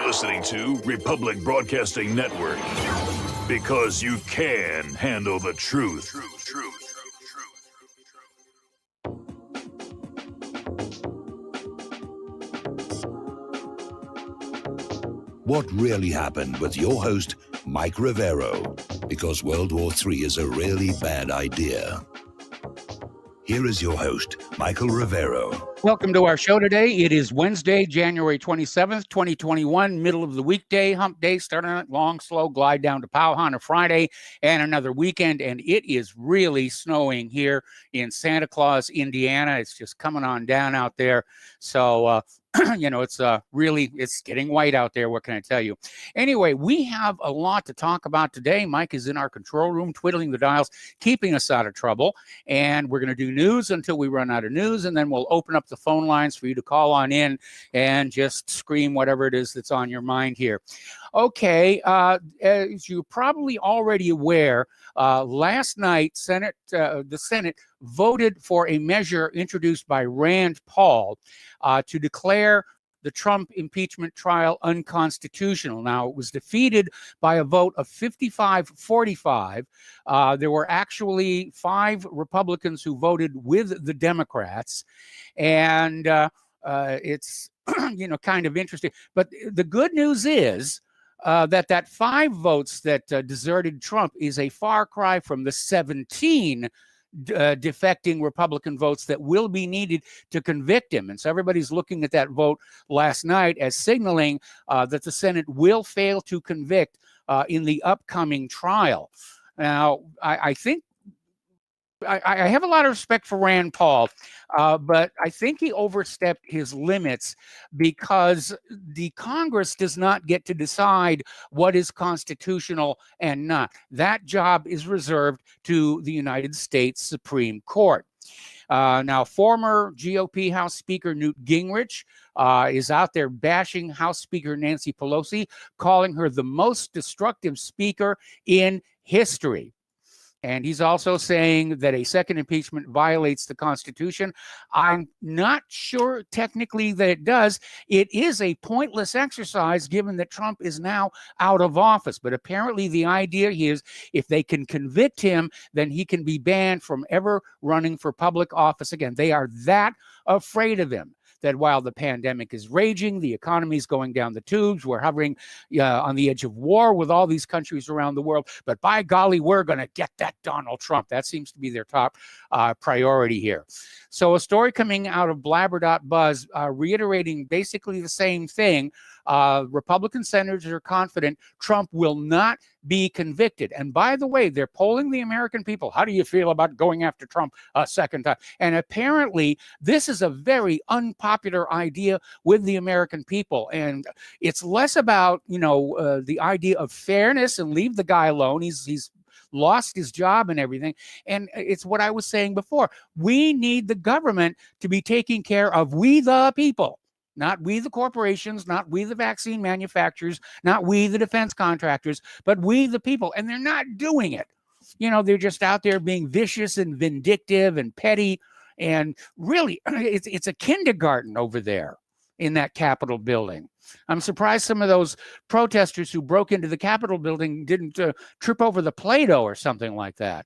listening to Republic Broadcasting Network, because you can handle the truth. What really happened with your host, Mike Rivero, because World War III is a really bad idea. Here is your host, Michael Rivero. Welcome to our show today. It is Wednesday, January 27th, 2021, middle of the weekday, hump day, starting a long, slow glide down to Powhatan Friday and another weekend. And it is really snowing here in Santa Claus, Indiana. It's just coming on down out there. So, it's getting white out there. What can I tell you? Anyway, we have a lot to talk about today. Mike is in our control room, twiddling the dials, keeping us out of trouble. And we're going to do news until we run out of news. And then we'll open up the phone lines for you to call on in and just scream whatever it is that's on your mind here. Okay, as you're probably already aware, last night, the Senate voted for a measure introduced by Rand Paul to declare the Trump impeachment trial unconstitutional. Now, it was defeated by a vote of 55-45. There were actually 5 Republicans who voted with the Democrats, and it's kind of interesting. But the good news is that 5 votes that deserted Trump is a far cry from the 17 defecting Republican votes that will be needed to convict him. And so everybody's looking at that vote last night as signaling that the Senate will fail to convict in the upcoming trial. Now, I think I have a lot of respect for Rand Paul, but I think he overstepped his limits because the Congress does not get to decide what is constitutional and not. That job is reserved to the United States Supreme Court. Now, former GOP House Speaker Newt Gingrich is out there bashing House Speaker Nancy Pelosi, calling her the most destructive speaker in history. And he's also saying that a second impeachment violates the Constitution. I'm not sure technically that it does. It is a pointless exercise given that Trump is now out of office. But apparently the idea is if they can convict him, then he can be banned from ever running for public office again. They are that afraid of him, that while the pandemic is raging, the economy is going down the tubes, we're hovering on the edge of war with all these countries around the world, but by golly, we're going to get that Donald Trump. That seems to be their top priority here. So a story coming out of blabber.buzz reiterating basically the same thing. Republican senators are confident Trump will not be convicted. And by the way, they're polling the American people. How do you feel about going after Trump a second time? And apparently, this is a very unpopular idea with the American people. And it's less about, the idea of fairness and leave the guy alone. He's lost his job and everything. And it's what I was saying before. We need the government to be taking care of we the people. Not we the corporations, not we the vaccine manufacturers, not we the defense contractors, but we the people. And they're not doing it. They're just out there being vicious and vindictive and petty. And really, it's a kindergarten over there in that Capitol building. I'm surprised some of those protesters who broke into the Capitol building didn't trip over the Play-Doh or something like that.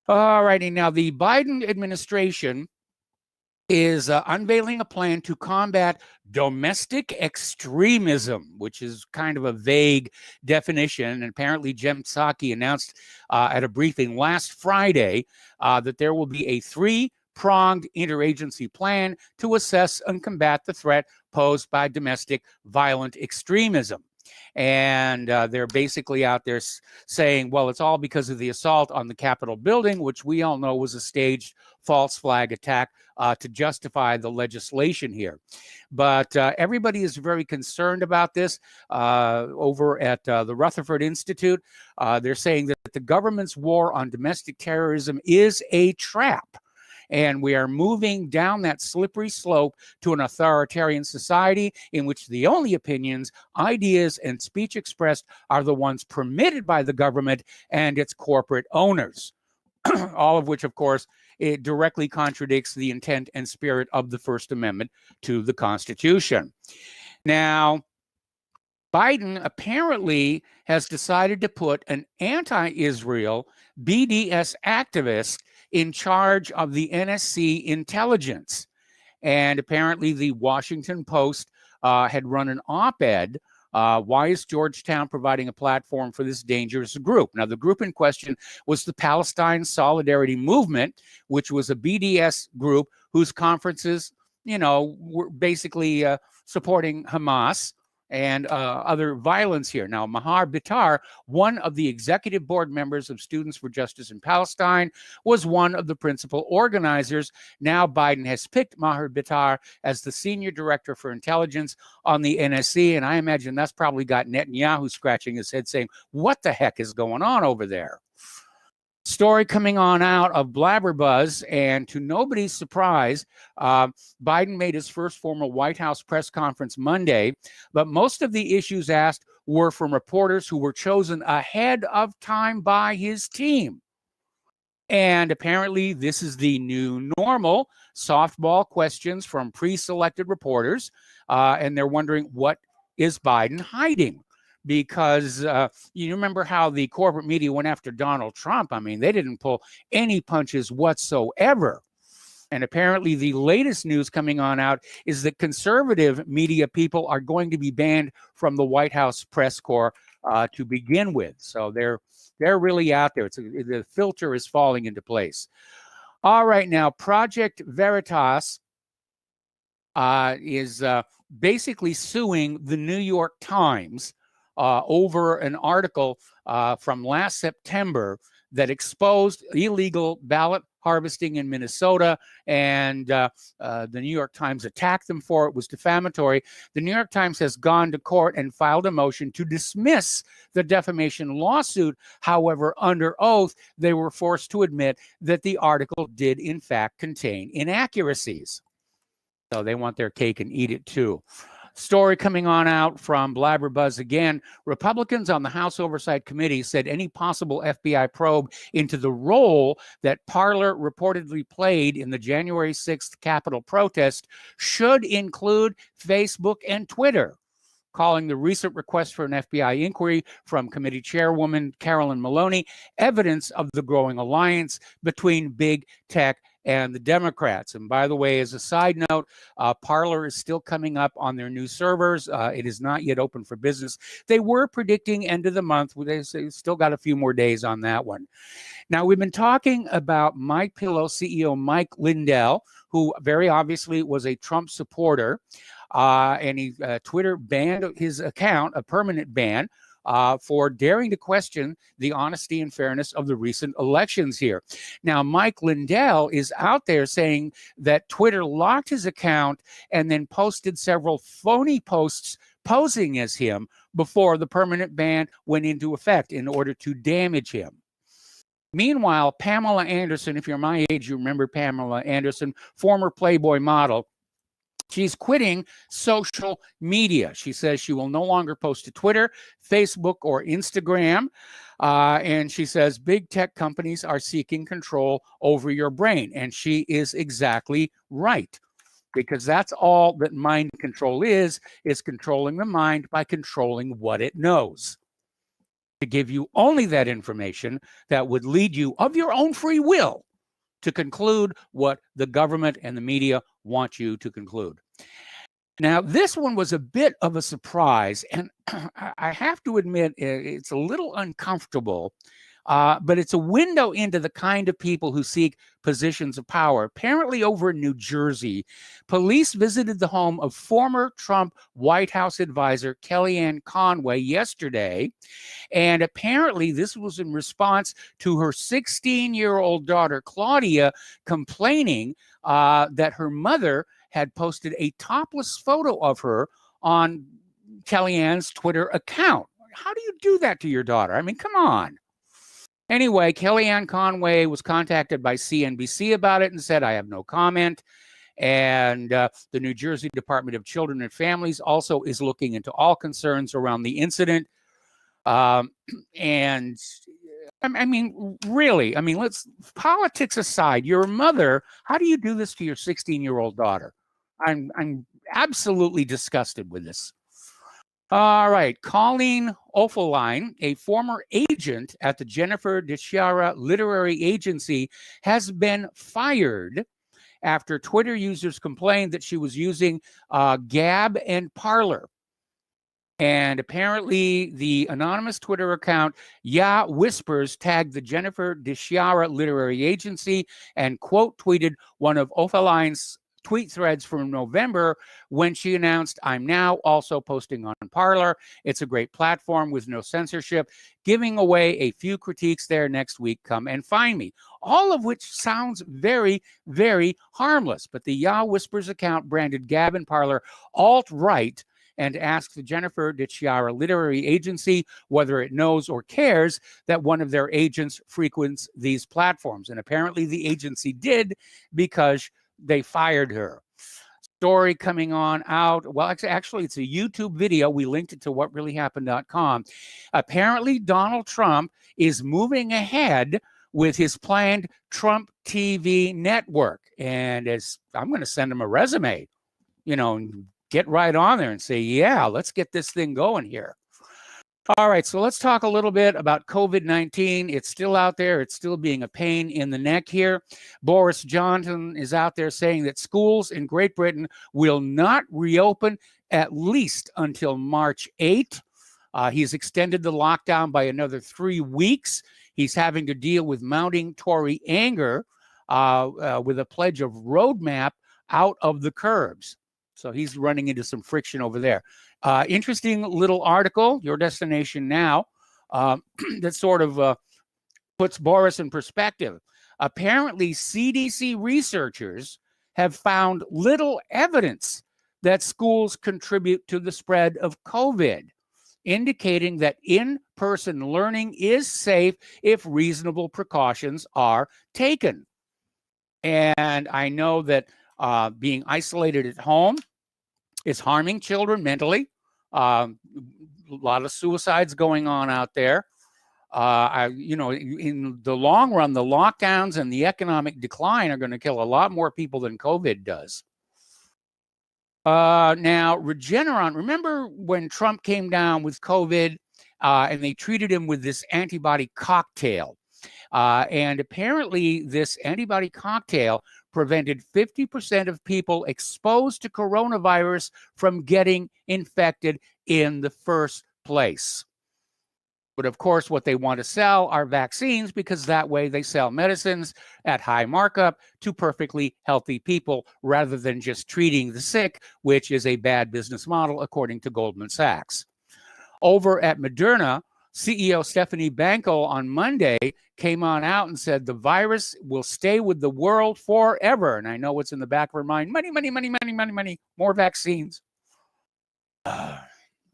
All righty. Now, the Biden administration is unveiling a plan to combat domestic extremism, which is kind of a vague definition. And apparently Jen Psaki announced at a briefing last Friday that there will be a 3-pronged interagency plan to assess and combat the threat posed by domestic violent extremism. And they're basically out there saying, well, it's all because of the assault on the Capitol building, which we all know was a staged false flag attack to justify the legislation here. But everybody is very concerned about this over at the Rutherford Institute. They're saying that the government's war on domestic terrorism is a trap. And we are moving down that slippery slope to an authoritarian society in which the only opinions, ideas, and speech expressed are the ones permitted by the government and its corporate owners. All of which, of course, it directly contradicts the intent and spirit of the First Amendment to the Constitution. Now, Biden apparently has decided to put an anti-Israel BDS activist in charge of the NSC intelligence. And apparently the Washington Post had run an op-ed. Why is Georgetown providing a platform for this dangerous group? Now, the group in question was the Palestine Solidarity Movement, which was a BDS group whose conferences, were basically supporting Hamas and other violence here. Now, Maher Bitar, one of the executive board members of Students for Justice in Palestine, was one of the principal organizers. Now Biden has picked Maher Bitar as the senior director for intelligence on the NSC, and I imagine that's probably got Netanyahu scratching his head saying, what the heck is going on over there? Story coming on out of Blabberbuzz, and to nobody's surprise, Biden made his first formal White House press conference Monday, but most of the issues asked were from reporters who were chosen ahead of time by his team. And apparently this is the new normal, softball questions from pre-selected reporters, and they're wondering, what is Biden hiding? Because you remember how the corporate media went after Donald Trump. I mean, they didn't pull any punches whatsoever. And apparently the latest news coming on out is that conservative media people are going to be banned from the White House press corps to begin with. So they're really out there. The filter is falling into place. All right, now Project Veritas is basically suing the New York Times over an article from last September that exposed illegal ballot harvesting in Minnesota, and the New York Times attacked them for it. It was defamatory. The New York Times has gone to court and filed a motion to dismiss the defamation lawsuit. However, under oath, they were forced to admit that the article did in fact contain inaccuracies. So they want their cake and eat it too. Story coming on out from Blabberbuzz again. Republicans on the House Oversight Committee said any possible FBI probe into the role that Parler reportedly played in the January 6th Capitol protest should include Facebook and Twitter, calling the recent request for an FBI inquiry from committee chairwoman Carolyn Maloney evidence of the growing alliance between big tech and the Democrats. And by the way, as a side note, Parler is still coming up on their new servers. It is not yet open for business. They were predicting end of the month. They still got a few more days on that one. Now, we've been talking about MyPillow CEO Mike Lindell, who very obviously was a Trump supporter, and he Twitter banned his account, a permanent ban, for daring to question the honesty and fairness of the recent elections here. Now, Mike Lindell is out there saying that Twitter locked his account and then posted several phony posts posing as him before the permanent ban went into effect in order to damage him. Meanwhile, Pamela Anderson, if you're my age, you remember Pamela Anderson, former Playboy model. She's quitting social media. She says she will no longer post to Twitter, Facebook, or Instagram. And she says big tech companies are seeking control over your brain. And she is exactly right, because that's all that mind control is controlling the mind by controlling what it knows. To give you only that information that would lead you of your own free will to conclude what the government and the media want you to conclude. Now, this one was a bit of a surprise, and I have to admit it's a little uncomfortable, but it's a window into the kind of people who seek positions of power. Apparently over in New Jersey, police visited the home of former Trump White House advisor Kellyanne Conway yesterday, and apparently this was in response to her 16-year-old daughter, Claudia, complaining that her mother had posted a topless photo of her on Kellyanne's Twitter account. How do you do that to your daughter? I mean, come on. Anyway, Kellyanne Conway was contacted by CNBC about it and said, I have no comment. And the New Jersey Department of Children and Families also is looking into all concerns around the incident. And I mean, really, I mean, let's politics aside, your mother, how do you do this to your 16-year-old daughter? I'm absolutely disgusted with this. All right. Colleen Oefelein, a former agent at the Jennifer DeChiara Literary Agency, has been fired after Twitter users complained that she was using Gab and Parler. And apparently the anonymous Twitter account, Yeah Whispers, tagged the Jennifer DeChiara Literary Agency and quote tweeted one of Oeffelein's tweet threads from November when she announced, I'm now also posting on Parler. It's a great platform with no censorship, giving away a few critiques there next week. Come and find me. All of which sounds very, very harmless. But the Yeah Whispers account branded Gab and Parler alt-right and asked the Jennifer DeChiara Literary Agency whether it knows or cares that one of their agents frequents these platforms. And apparently the agency did, because they fired her. Story coming on out. Well, actually, it's a YouTube video. We linked it to whatreallyhappened.com. Apparently, Donald Trump is moving ahead with his planned Trump TV network. And as I'm going to send him a resume, get right on there and say, yeah, let's get this thing going here. All right, so let's talk a little bit about COVID-19. It's still out there. It's still being a pain in the neck here. Boris Johnson is out there saying that schools in Great Britain will not reopen at least until March 8th. He's extended the lockdown by another 3 weeks. He's having to deal with mounting Tory anger with a pledge of roadmap out of the curbs. So he's running into some friction over there. Interesting little article, Your Destination Now, that sort of puts Boris in perspective. Apparently, CDC researchers have found little evidence that schools contribute to the spread of COVID, indicating that in-person learning is safe if reasonable precautions are taken. And I know that being isolated at home is harming children mentally. A lot of suicides going on out there. In the long run, the lockdowns and the economic decline are going to kill a lot more people than COVID does. Now, Regeneron, remember when Trump came down with COVID and they treated him with this antibody cocktail? And apparently this antibody cocktail prevented 50% of people exposed to coronavirus from getting infected in the first place. But of course, what they want to sell are vaccines, because that way they sell medicines at high markup to perfectly healthy people rather than just treating the sick, which is a bad business model, according to Goldman Sachs. Over at Moderna, CEO Stephanie Banko on Monday came on out and said the virus will stay with the world forever. And I know what's in the back of her mind: money, money, money, money, money, money, more vaccines.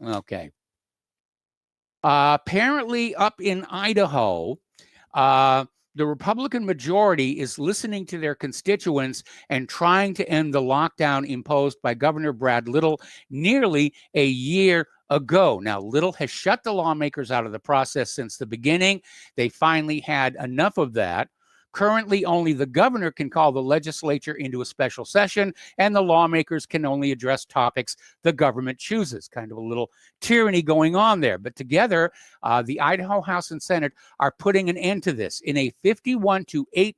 Okay. Apparently up in Idaho, the Republican majority is listening to their constituents and trying to end the lockdown imposed by Governor Brad Little nearly a year ago. Now, Little has shut the lawmakers out of the process since the beginning. They finally had enough of that. Currently, only the governor can call the legislature into a special session, and the lawmakers can only address topics the government chooses. Kind of a little tyranny going on there. But together, the Idaho House and Senate are putting an end to this. In a 51-18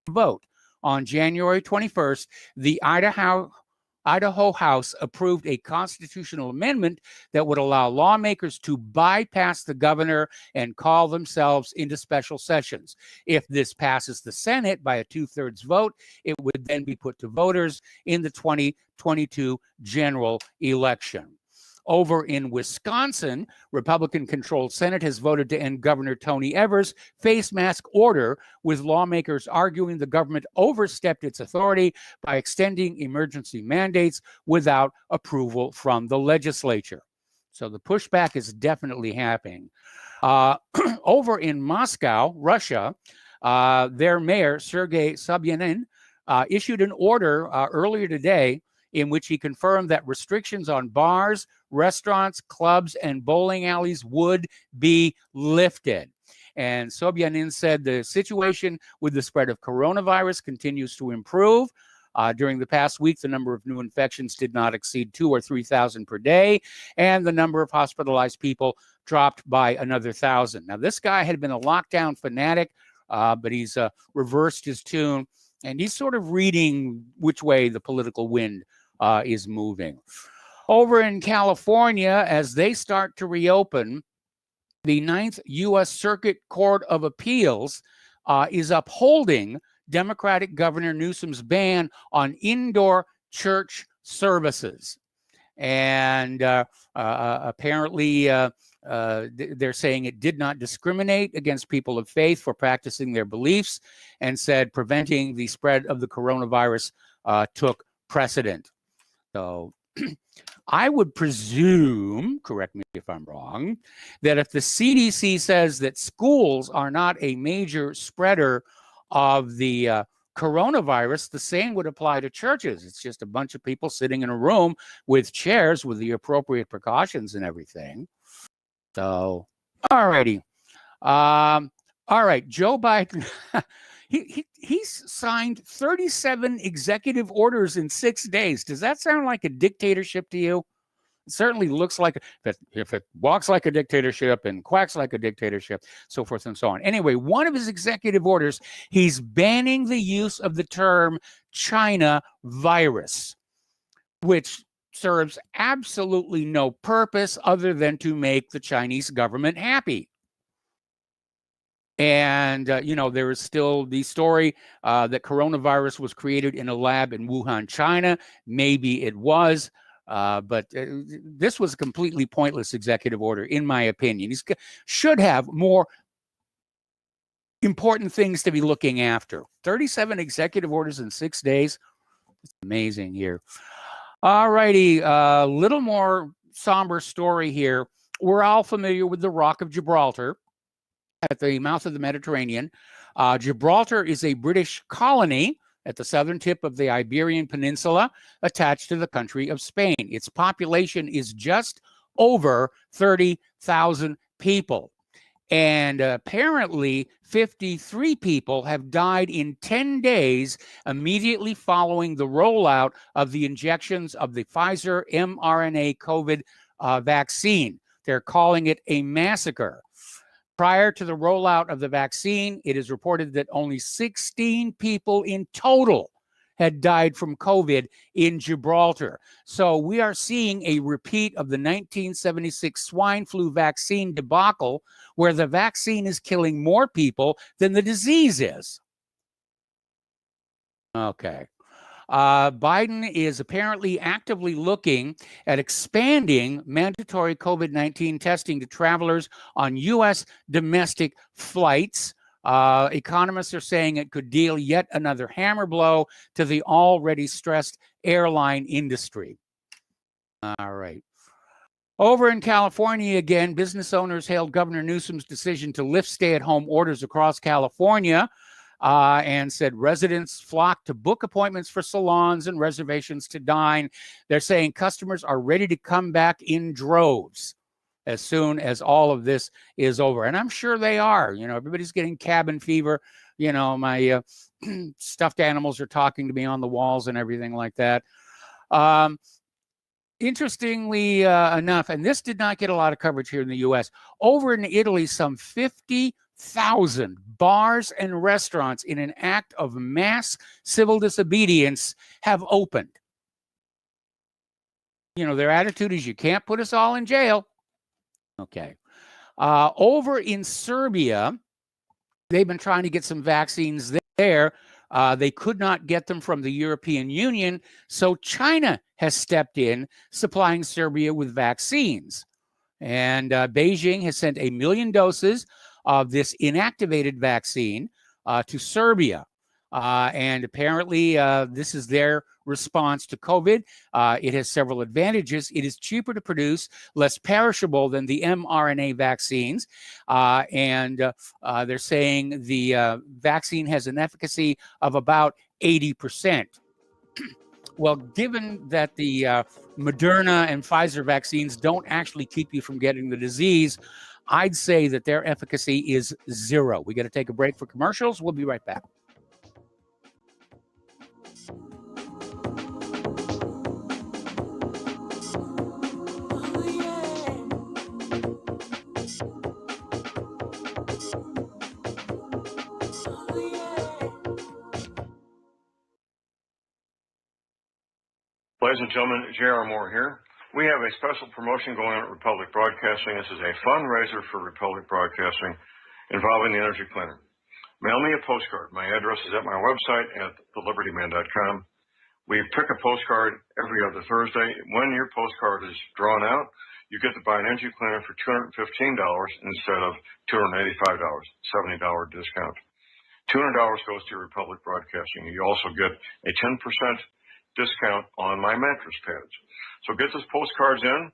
vote on January 21st, the Idaho House approved a constitutional amendment that would allow lawmakers to bypass the governor and call themselves into special sessions. If this passes the Senate by a 2/3 vote, it would then be put to voters in the 2022 general election. Over in Wisconsin, Republican-controlled Senate has voted to end Governor Tony Evers' face mask order, with lawmakers arguing the government overstepped its authority by extending emergency mandates without approval from the legislature. So the pushback is definitely happening. Over in Moscow, Russia, their mayor, Sergei Sobyanin, issued an order earlier today in which he confirmed that restrictions on bars, restaurants, clubs, and bowling alleys would be lifted. And Sobyanin said the situation with the spread of coronavirus continues to improve. During the past week, the number of new infections did not exceed 2,000 or 3,000 per day, and the number of hospitalized people dropped by another 1,000. Now, this guy had been a lockdown fanatic, but he's reversed his tune, and he's sort of reading which way the political wind is moving. Over in California, as they start to reopen, the 9th U.S. Circuit Court of Appeals is upholding Democratic Governor Newsom's ban on indoor church services. And apparently, they're saying it did not discriminate against people of faith for practicing their beliefs, and said preventing the spread of the coronavirus took precedent. So I would presume, correct me if I'm wrong, that if the CDC says that schools are not a major spreader of the coronavirus, the same would apply to churches. It's just a bunch of people sitting in a room with chairs with the appropriate precautions and everything. So, all righty. All right, Joe Biden, he's signed 37 executive orders in 6 days. Does that sound like a dictatorship to you? It certainly looks like, if it walks like a dictatorship and quacks like a dictatorship, so forth and so on. Anyway, one of his executive orders, he's banning the use of the term China virus, which serves absolutely no purpose other than to make the Chinese government happy. And, there is still the story that coronavirus was created in a lab in Wuhan, China. Maybe it was. But this was a completely pointless executive order, in my opinion. He should have more important things to be looking after. 37 executive orders in 6 days. It's amazing here. All righty, a little more somber story here. We're all familiar with the Rock of Gibraltar at the mouth of the Mediterranean. Gibraltar is a British colony at the southern tip of the Iberian Peninsula, attached to the country of Spain. Its population is just over 30,000 people. And apparently, 53 people have died in 10 days immediately following the rollout of the injections of the Pfizer mRNA COVID vaccine. They're calling it a massacre. Prior to the rollout of the vaccine, it is reported that only 16 people in total had died from COVID in Gibraltar. So we are seeing a repeat of the 1976 swine flu vaccine debacle, where the vaccine is killing more people than the disease is. Okay. Biden is apparently actively looking at expanding mandatory COVID-19 testing to travelers on U.S. domestic flights. Economists are saying it could deal yet another hammer blow to the already stressed airline industry. All right. Over in California again, business owners hailed Governor Newsom's decision to lift stay-at-home orders across California. And said residents flock to book appointments for salons and reservations to dine. They're saying customers are ready to come back in droves as soon as all of this is over. And I'm sure they are. Everybody's getting cabin fever. My stuffed animals are talking to me on the walls and everything like that. Interestingly enough, and this did not get a lot of coverage here in the U.S., over in Italy, some 50,000 bars and restaurants, in an act of mass civil disobedience, have opened. Their attitude is, you can't put us all in jail. Okay. Over in Serbia, they've been trying to get some vaccines there. They could not get them from the European Union, so China has stepped in, supplying Serbia with vaccines. And Beijing has sent 1 million doses of this inactivated vaccine to Serbia. And apparently, this is their response to COVID. It has several advantages. It is cheaper to produce, less perishable than the mRNA vaccines. And they're saying the vaccine has an efficacy of about 80%. Well, given that the Moderna and Pfizer vaccines don't actually keep you from getting the disease, I'd say that their efficacy is 0. We got to take a break for commercials. We'll be right back. Ladies and gentlemen, J.R. Moore here. We have a special promotion going on at Republic Broadcasting. This is a fundraiser for Republic Broadcasting involving the energy cleaner. Mail me a postcard. My address is at my website at thelibertyman.com. We pick a postcard every other Thursday. When your postcard is drawn out, you get to buy an energy cleaner for $215 instead of $285, $70 discount. $200 goes to Republic Broadcasting. You also get a 10% discount on my mattress pads. So get those postcards in,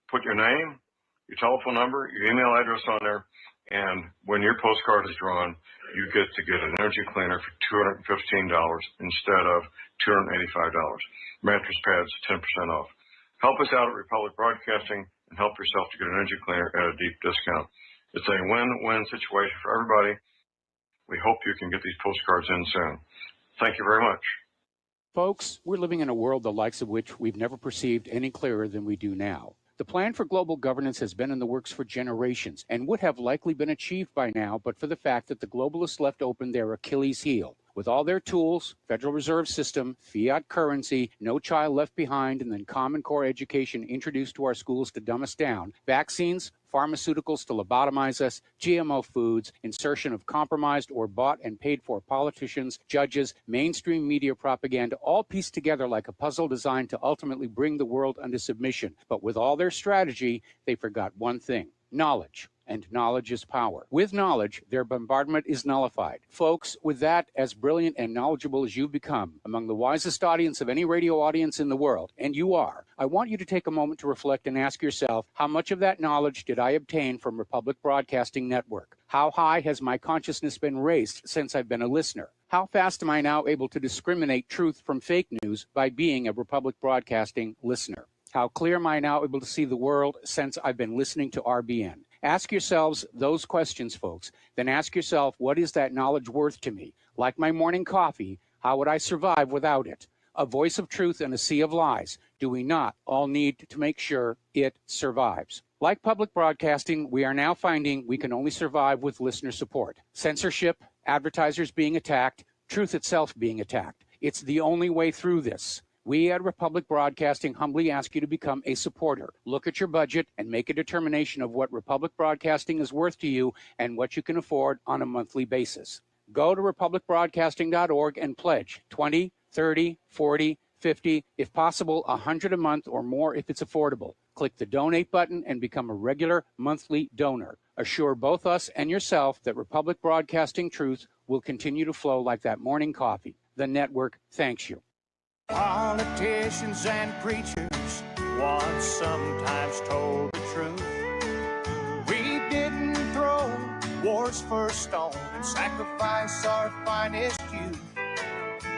put your name, your telephone number, your email address on there, and when your postcard is drawn, you get to get an energy cleaner for $215 instead of $285. Mattress pads, 10% off. Help us out at Republic Broadcasting and help yourself to get an energy cleaner at a deep discount. It's a win-win situation for everybody. We hope you can get these postcards in soon. Thank you very much. Folks, we're living in a world the likes of which we've never perceived any clearer than we do now. The plan for global governance has been in the works for generations and would have likely been achieved by now, but for the fact that the globalists left open their Achilles heel. With all their tools, Federal Reserve System, fiat currency, no child left behind, and then Common Core education introduced to our schools to dumb us down, vaccines, pharmaceuticals to lobotomize us, GMO foods, insertion of compromised or bought and paid for politicians, judges, mainstream media propaganda, all pieced together like a puzzle designed to ultimately bring the world under submission. But with all their strategy, they forgot one thing: knowledge. And knowledge is power. With knowledge, their bombardment is nullified. Folks, with that, as brilliant and knowledgeable as you've become, among the wisest audience of any radio audience in the world, and you are, I want you to take a moment to reflect and ask yourself, how much of that knowledge did I obtain from Republic Broadcasting Network? How high has my consciousness been raised since I've been a listener? How fast am I now able to discriminate truth from fake news by being a Republic Broadcasting listener? How clear am I now able to see the world since I've been listening to RBN? Ask yourselves those questions, folks. Then ask yourself, what is that knowledge worth to me? Like my morning coffee, how would I survive without it? A voice of truth in a sea of lies. Do we not all need to make sure it survives? Like public broadcasting, we are now finding we can only survive with listener support. Censorship, advertisers being attacked, truth itself being attacked. It's the only way through this. We at Republic Broadcasting humbly ask you to become a supporter. Look at your budget and make a determination of what Republic Broadcasting is worth to you and what you can afford on a monthly basis. Go to republicbroadcasting.org and pledge 20, 30, 40, 50, if possible, 100 a month or more if it's affordable. Click the donate button and become a regular monthly donor. Assure both us and yourself that Republic Broadcasting truth will continue to flow like that morning coffee. The network thanks you. Politicians and preachers once sometimes told the truth. We didn't throw war's first stone and sacrifice our finest youth.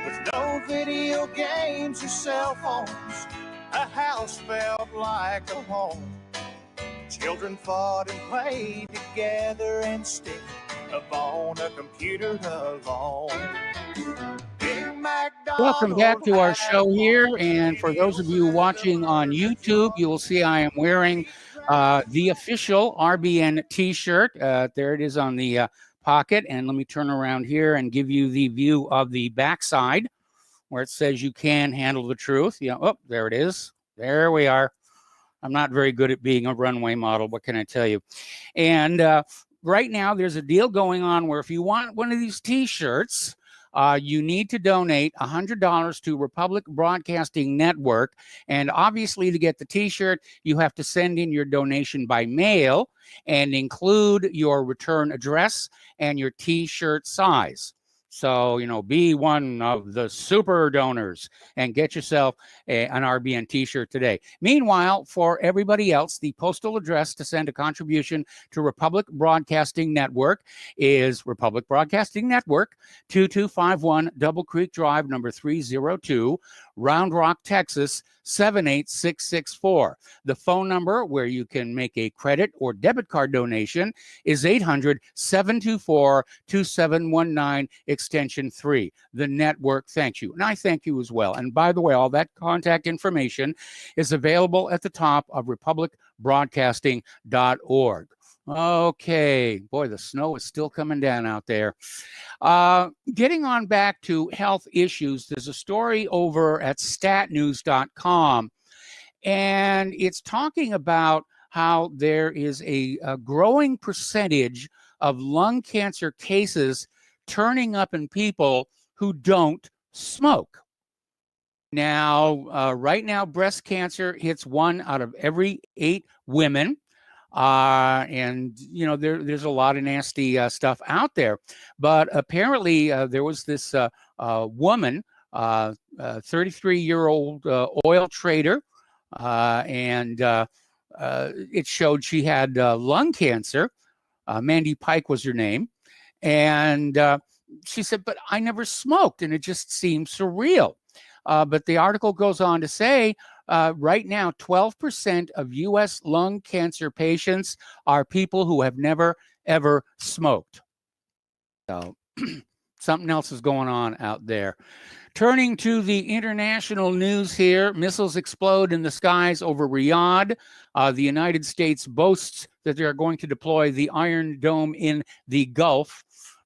With no video games or cell phones, a house felt like a home. Children fought and played together instead of on a computer alone. Welcome back to our show here, and for those of you watching on YouTube, you will see I am wearing the official RBN t-shirt. There it is on the pocket, and let me turn around here and give you the view of the backside where it says you can handle the truth. Yeah, oh, there it is. There we are. I'm not very good at being a runway model, what can I tell you? And right now there's a deal going on where if you want one of these t-shirts, you need to donate $100 to Republic Broadcasting Network. And obviously, to get the t-shirt, you have to send in your donation by mail and include your return address and your t-shirt size. So, be one of the super donors and get yourself an RBN t-shirt today. Meanwhile, for everybody else, the postal address to send a contribution to Republic Broadcasting Network is Republic Broadcasting Network, 2251 Double Creek Drive, number 302, Round Rock, Texas, 78664. The phone number where you can make a credit or debit card donation is 800-724-2719, extension 3. The network thanks you. And I thank you as well. And by the way, all that contact information is available at the top of republicbroadcasting.org. Okay, boy, the snow is still coming down out there. Getting on back to health issues, there's a story over at statnews.com, and it's talking about how there is a growing percentage of lung cancer cases turning up in people who don't smoke. Now, right now, breast cancer hits 1 out of every 8 women. And, you know, there's a lot of nasty stuff out there. But apparently there was this woman, 33-year-old oil trader, and it showed she had lung cancer. Mandy Pike was her name. And she said, but I never smoked, and it just seemed surreal. But the article goes on to say, right now, 12% of U.S. lung cancer patients are people who have never, ever smoked. So something else is going on out there. Turning to the international news here, missiles explode in the skies over Riyadh. The United States boasts that they are going to deploy the Iron Dome in the Gulf.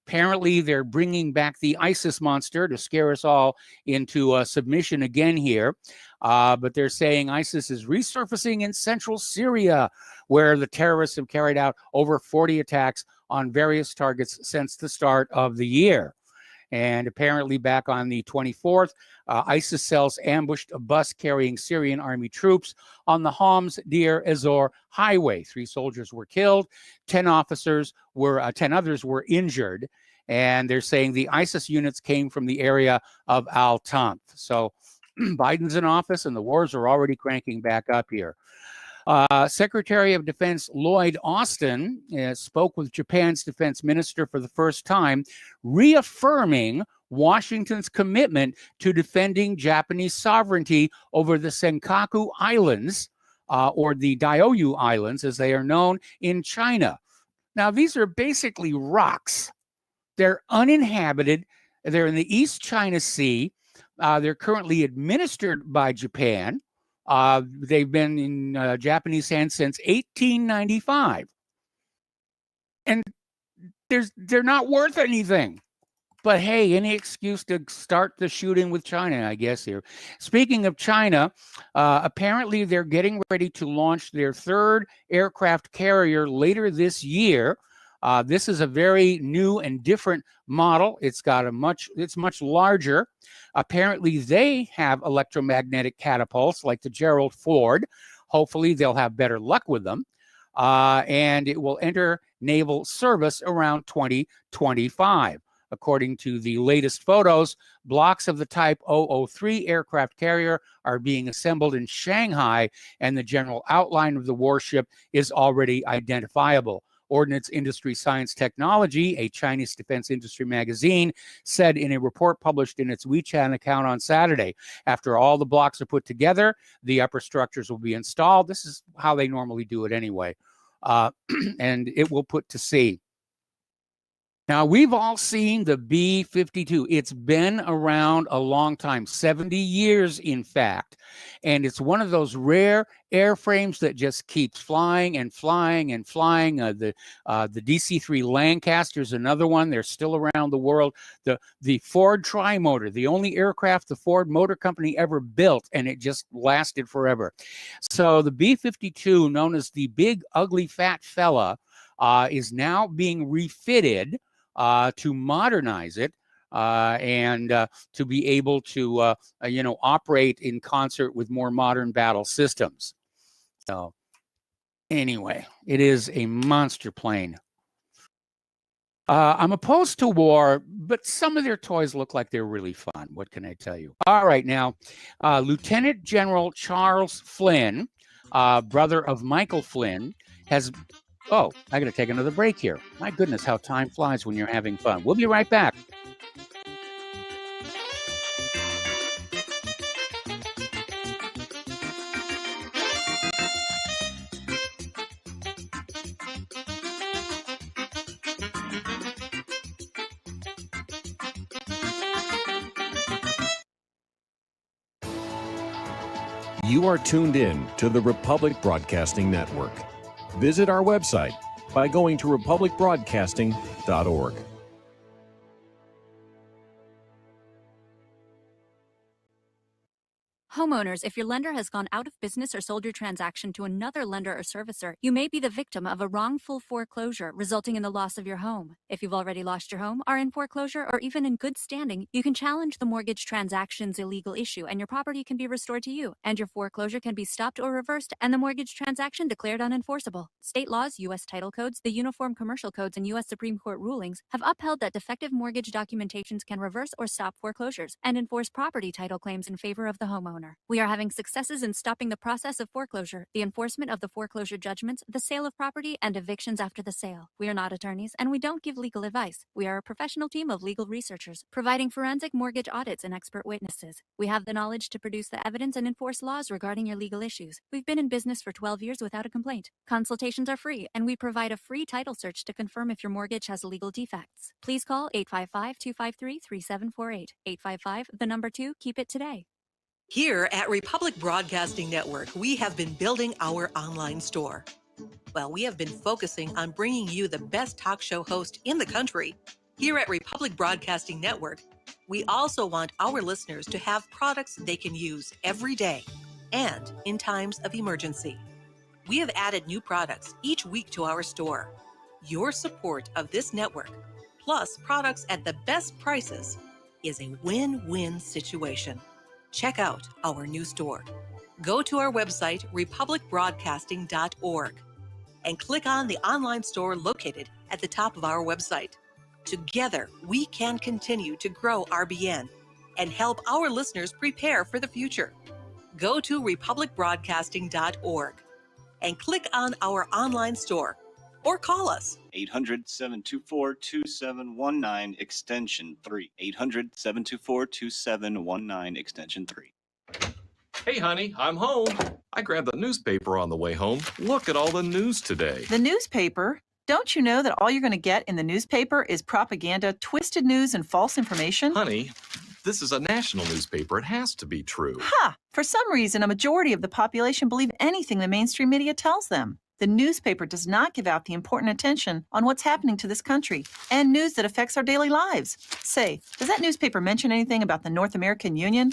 Apparently, they're bringing back the ISIS monster to scare us all into submission again here. But they're saying ISIS is resurfacing in central Syria, where the terrorists have carried out over 40 attacks on various targets since the start of the year. And apparently back on the 24th, ISIS cells ambushed a bus carrying Syrian army troops on the Homs Deir Ezor highway. 3 soldiers were killed, 10 others were injured. And they're saying the ISIS units came from the area of Al-Tanf. So Biden's in office and the wars are already cranking back up here. Secretary of Defense Lloyd Austin spoke with Japan's defense minister for the first time, reaffirming Washington's commitment to defending Japanese sovereignty over the Senkaku Islands, or the Diaoyu Islands, as they are known in China. Now, these are basically rocks. They're uninhabited. They're in the East China Sea. They're currently administered by Japan. They've been in Japanese hands since 1895. And they're not worth anything. But hey, any excuse to start the shooting with China, I guess, here. Speaking of China, apparently they're getting ready to launch their 3rd aircraft carrier later this year. This is a very new and different model. It's much larger. Apparently, they have electromagnetic catapults like the Gerald Ford. Hopefully, they'll have better luck with them. And it will enter naval service around 2025. According to the latest photos, blocks of the Type 003 aircraft carrier are being assembled in Shanghai, and the general outline of the warship is already identifiable. Ordnance Industry Science Technology, a Chinese defense industry magazine, said in a report published in its WeChat account on Saturday, after all the blocks are put together, the upper structures will be installed. This is how they normally do it anyway. And it will put to sea. Now, we've all seen the B-52. It's been around a long time, 70 years, in fact. And it's one of those rare airframes that just keeps flying and flying and flying. The DC-3 Lancaster is another one. They're still around the world. The Ford Trimotor, the only aircraft the Ford Motor Company ever built, and it just lasted forever. So the B-52, known as the Big Ugly Fat Fella, is now being refitted to modernize it and to be able to, operate in concert with more modern battle systems. So anyway, it is a monster plane. I'm opposed to war, but some of their toys look like they're really fun. What can I tell you? All right, now, Lieutenant General Charles Flynn, brother of Michael Flynn, has... Oh, I got to take another break here. My goodness, how time flies when you're having fun. We'll be right back. You are tuned in to the Republic Broadcasting Network. Visit our website, by going to republicbroadcasting.org. Homeowners, if your lender has gone out of business or sold your transaction to another lender or servicer, you may be the victim of a wrongful foreclosure, resulting in the loss of your home. If you've already lost your home, are in foreclosure, or even in good standing, you can challenge the mortgage transaction's illegal issue, and your property can be restored to you, and your foreclosure can be stopped or reversed, and the mortgage transaction declared unenforceable. State laws, U.S. title codes, the Uniform Commercial Codes, and U.S. Supreme Court rulings have upheld that defective mortgage documentations can reverse or stop foreclosures and enforce property title claims in favor of the homeowner. We are having successes in stopping the process of foreclosure, the enforcement of the foreclosure judgments, the sale of property, and evictions after the sale. We are not attorneys, and we don't give legal advice. We are a professional team of legal researchers, providing forensic mortgage audits and expert witnesses. We have the knowledge to produce the evidence and enforce laws regarding your legal issues. We've been in business for 12 years without a complaint. Consultations are free, and we provide a free title search to confirm if your mortgage has legal defects. Please call 855-253-3748. 855, the number 2, keep it today. Here at Republic Broadcasting Network, we have been building our online store. Well, we have been focusing on bringing you the best talk show host in the country. Here at Republic Broadcasting Network, we also want our listeners to have products they can use every day and in times of emergency. We have added new products each week to our store. Your support of this network, plus products at the best prices, is a win-win situation. Check out our new store. Go to our website, republicbroadcasting.org, and click on the online store located at the top of our website. Together, we can continue to grow RBN and help our listeners prepare for the future. Go to republicbroadcasting.org and click on our online store or call us. 800-724-2719, extension 3. 800-724-2719, extension 3. Hey, honey, I'm home. I grabbed the newspaper on the way home. Look at all the news today. The newspaper? Don't you know that all you're going to get in the newspaper is propaganda, twisted news, and false information? Honey, this is a national newspaper. It has to be true. Ha! For some reason, a majority of the population believe anything the mainstream media tells them. The newspaper does not give out the important attention on what's happening to this country and news that affects our daily lives. Say, does that newspaper mention anything about the North American Union?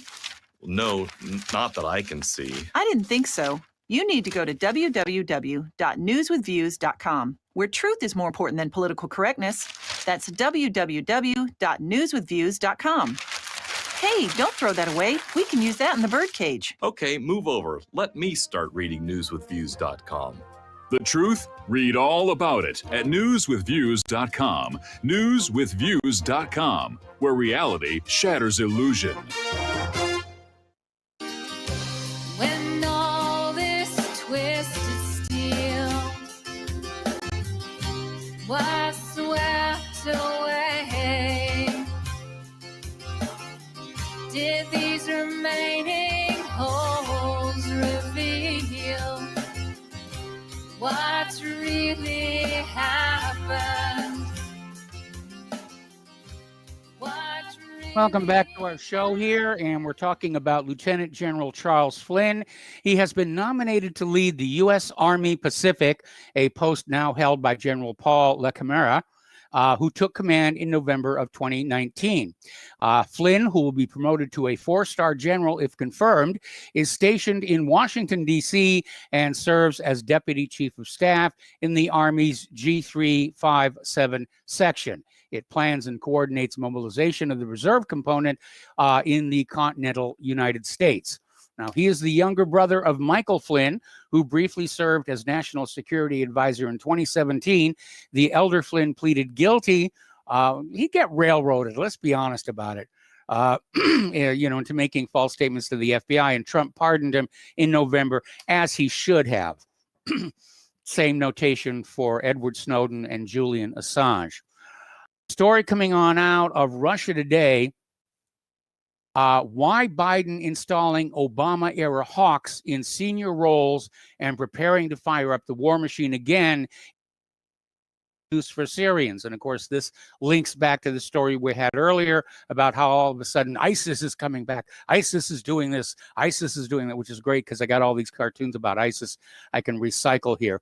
No, not that I can see. I didn't think so. You need to go to www.newswithviews.com, where truth is more important than political correctness. That's www.newswithviews.com. Hey, don't throw that away. We can use that in the birdcage. Okay, move over. Let me start reading newswithviews.com. The truth? Read all about it at newswithviews.com. Newswithviews.com, where reality shatters illusion. When all this twisted steel was swept away, did these remaining holes reveal what's really happened? Welcome back to our show here, and we're talking about Lieutenant General Charles Flynn. He has been nominated to lead the U.S. Army Pacific, a post now held by General Paul LeCamera, who took command in November of 2019. Flynn, who will be promoted to a 4-star general if confirmed, is stationed in Washington, D.C., and serves as Deputy Chief of Staff in the Army's G357 section. It plans and coordinates mobilization of the reserve component in the continental United States. Now, he is the younger brother of Michael Flynn, who briefly served as National Security Advisor in 2017. The elder Flynn pleaded guilty. He'd get railroaded, let's be honest about it, into making false statements to the FBI, and Trump pardoned him in November, as he should have. Same notation for Edward Snowden and Julian Assange. Story coming on out of Russia Today. Why Biden installing Obama-era hawks in senior roles and preparing to fire up the war machine again for Syrians. And of course, this links back to the story we had earlier about how all of a sudden ISIS is coming back. ISIS is doing this. ISIS is doing that, which is great because I got all these cartoons about ISIS I can recycle here.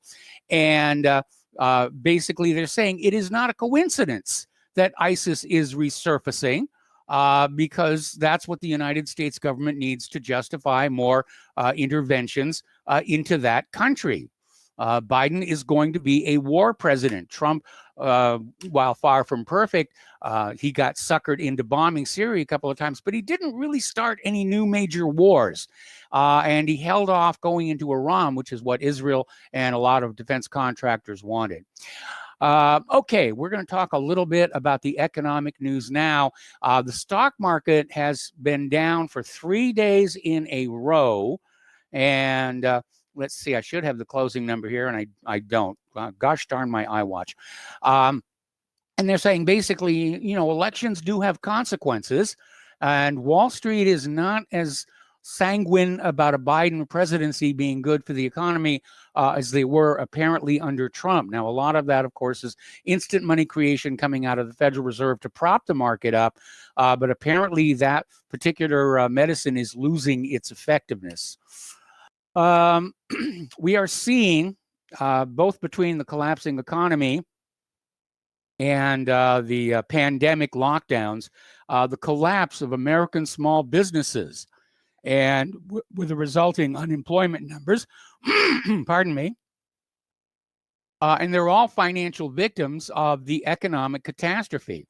And basically they're saying it is not a coincidence that ISIS is resurfacing, because that's what the United States government needs to justify more interventions into that country. Biden is going to be a war president. Trump, while far from perfect, he got suckered into bombing Syria a couple of times, but he didn't really start any new major wars. And he held off going into Iran, which is what Israel and a lot of defense contractors wanted. Okay, we're going to talk a little bit about the economic news now. The stock market has been down for 3 days in a row. And let's see, I should have the closing number here, and I don't. Gosh darn my iWatch. And they're saying basically, you know, elections do have consequences, and Wall Street is not as sanguine about a Biden presidency being good for the economy as they were apparently under Trump. Now, a lot of that, of course, is instant money creation coming out of the Federal Reserve to prop the market up. But apparently that particular medicine is losing its effectiveness. We are seeing both between the collapsing economy and the pandemic lockdowns, the collapse of American small businesses, and with the resulting unemployment numbers, pardon me, and they're all financial victims of the economic catastrophe.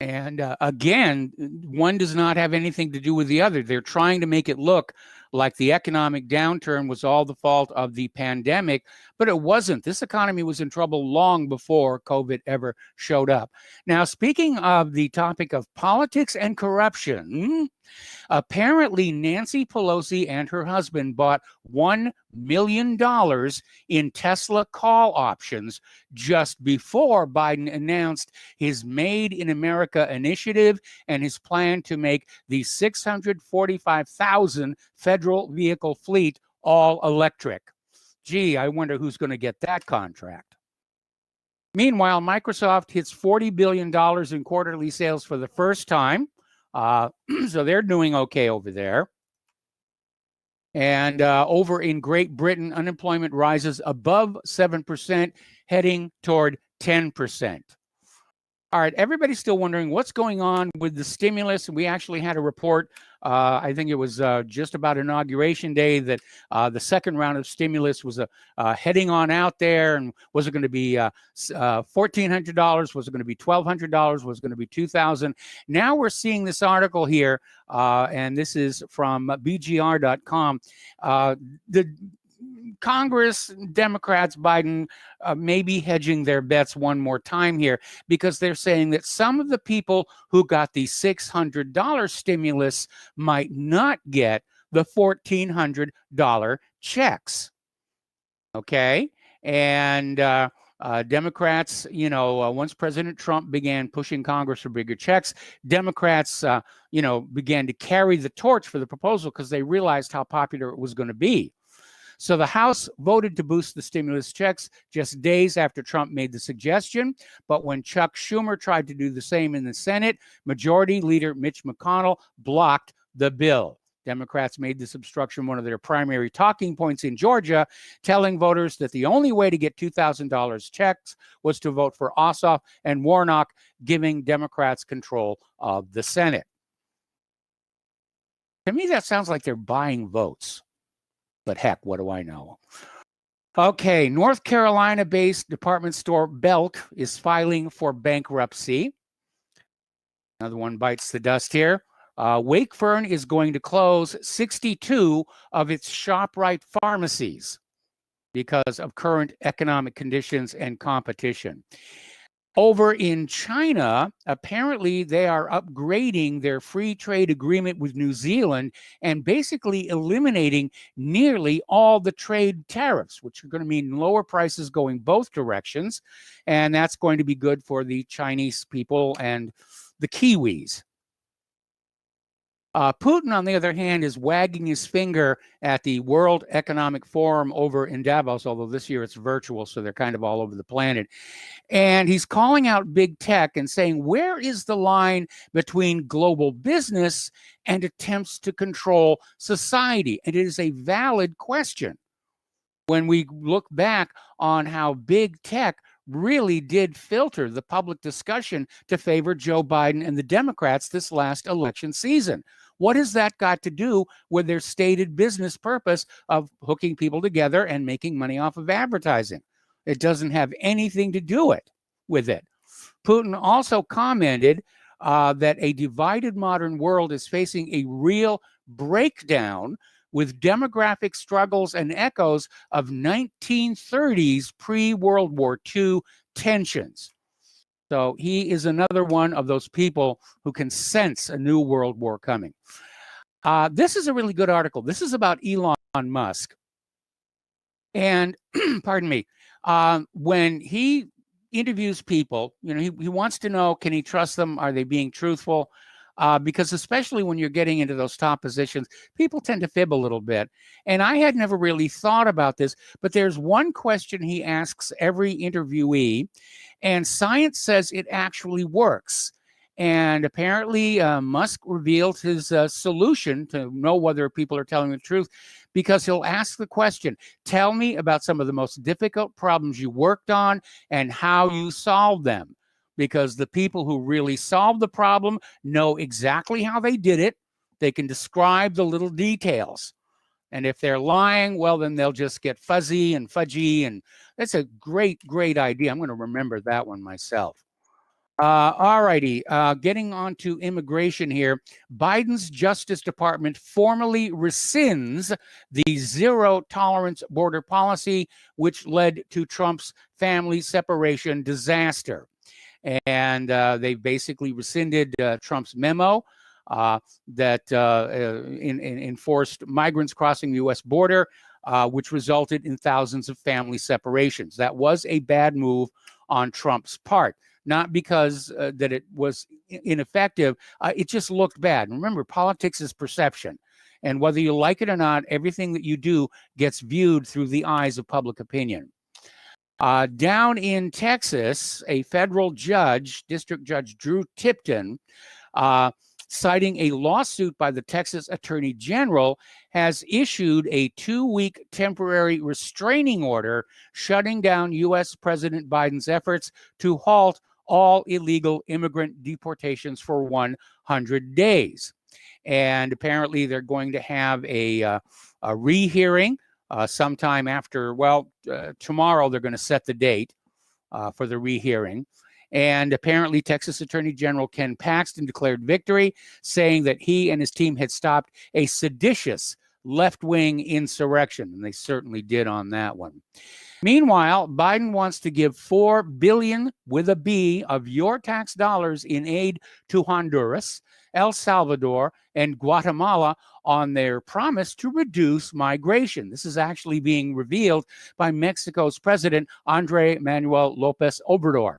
And again, one does not have anything to do with the other. They're trying to make it look like the economic downturn was all the fault of the pandemic, but it wasn't. This economy was in trouble long before COVID ever showed up. Now, speaking of the topic of politics and corruption, apparently Nancy Pelosi and her husband bought $1 million in Tesla call options just before Biden announced his Made in America initiative and his plan to make the 645,000 federal vehicle fleet all electric. Gee, I wonder who's going to get that contract. Meanwhile, Microsoft hits $40 billion in quarterly sales for the first time. So they're doing okay over there. And over in Great Britain, unemployment rises above 7%, heading toward 10%. All right, everybody's still wondering what's going on with the stimulus. We actually had a report, I think it was just about Inauguration Day, that the second round of stimulus was heading on out there. And was it going to be $1,400? Was it going to be $1,200? Was it going to be $2,000? Now we're seeing this article here, and this is from BGR.com. The Congress, Democrats, Biden may be hedging their bets one more time here, because they're saying that some of the people who got the $600 stimulus might not get the $1,400 checks. Okay? And Democrats, you know, once President Trump began pushing Congress for bigger checks, Democrats, you know, began to carry the torch for the proposal because they realized how popular it was going to be. So the House voted to boost the stimulus checks just days after Trump made the suggestion. But when Chuck Schumer tried to do the same in the Senate, Majority Leader Mitch McConnell blocked the bill. Democrats made this obstruction one of their primary talking points in Georgia, telling voters that the only way to get $2,000 checks was to vote for Ossoff and Warnock, giving Democrats control of the Senate. To me, that sounds like they're buying votes. But heck, what do I know? Okay, North Carolina-based department store Belk is filing for bankruptcy. Another one bites the dust here. Wakefern is going to close 62 of its ShopRite pharmacies because of current economic conditions and competition. Over in China, apparently they are upgrading their free trade agreement with New Zealand and basically eliminating nearly all the trade tariffs, which are going to mean lower prices going both directions. And that's going to be good for the Chinese people and the Kiwis. Putin, on the other hand, is wagging his finger at the World Economic Forum over in Davos, although this year it's virtual, so they're kind of all over the planet. And he's calling out big tech and saying, where is the line between global business and attempts to control society? And it is a valid question. when we look back on how big tech really did filter the public discussion to favor Joe Biden and the Democrats this last election season. What has that got to do with their stated business purpose of hooking people together and making money off of advertising? It doesn't have anything to do with it. Putin also commented that a divided modern world is facing a real breakdown with demographic struggles and echoes of 1930s pre-World War II tensions. So he is another one of those people who can sense a new world war coming. This is a really good article. This is about Elon Musk. And pardon me, when he interviews people, he wants to know, can he trust them? Are they being truthful? Because especially when you're getting into those top positions, people tend to fib a little bit. And I had never really thought about this, but there's one question he asks every interviewee, and science says it actually works. And apparently Musk revealed his solution to know whether people are telling the truth, because he'll ask the question, tell me about some of the most difficult problems you worked on and how you solved them. Because the people who really solve the problem know exactly how they did it. They can describe the little details. And if they're lying, well, then they'll just get fuzzy and fudgy. And that's a great, great idea. I'm going to remember that one myself. All righty. Getting on to immigration here. Biden's Justice Department formally rescinds the zero-tolerance border policy, which led to Trump's family separation disaster. And they basically rescinded Trump's memo that enforced migrants crossing the U.S. border, which resulted in thousands of family separations. That was a bad move on Trump's part, not because that it was ineffective. It just looked bad. And remember, politics is perception. And whether you like it or not, everything that you do gets viewed through the eyes of public opinion. Down in Texas, a federal judge, District Judge Drew Tipton, citing a lawsuit by the Texas Attorney General, has issued a 2-week temporary restraining order shutting down U.S. President Biden's efforts to halt all illegal immigrant deportations for 100 days. And apparently they're going to have a rehearing sometime after, tomorrow they're going to set the date for the rehearing. And apparently Texas Attorney General Ken Paxton declared victory, saying that he and his team had stopped a seditious left-wing insurrection. And they certainly did on that one. Meanwhile, Biden wants to give $4 billion with a B of your tax dollars in aid to Honduras, El Salvador, and Guatemala on their promise to reduce migration. This is actually being revealed by Mexico's President Andrés Manuel López Obrador.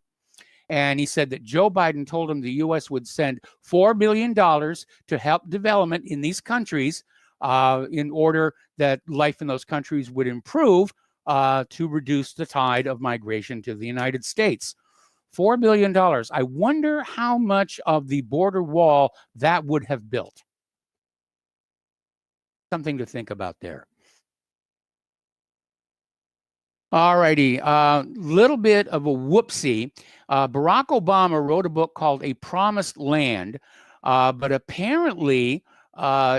And he said that Joe Biden told him the U.S. would send $4 billion to help development in these countries in order that life in those countries would improve to reduce the tide of migration to the United States. $4 billion. I wonder how much of the border wall that would have built. Something to think about there. All righty, little bit of a whoopsie. Barack Obama wrote a book called A Promised Land, but apparently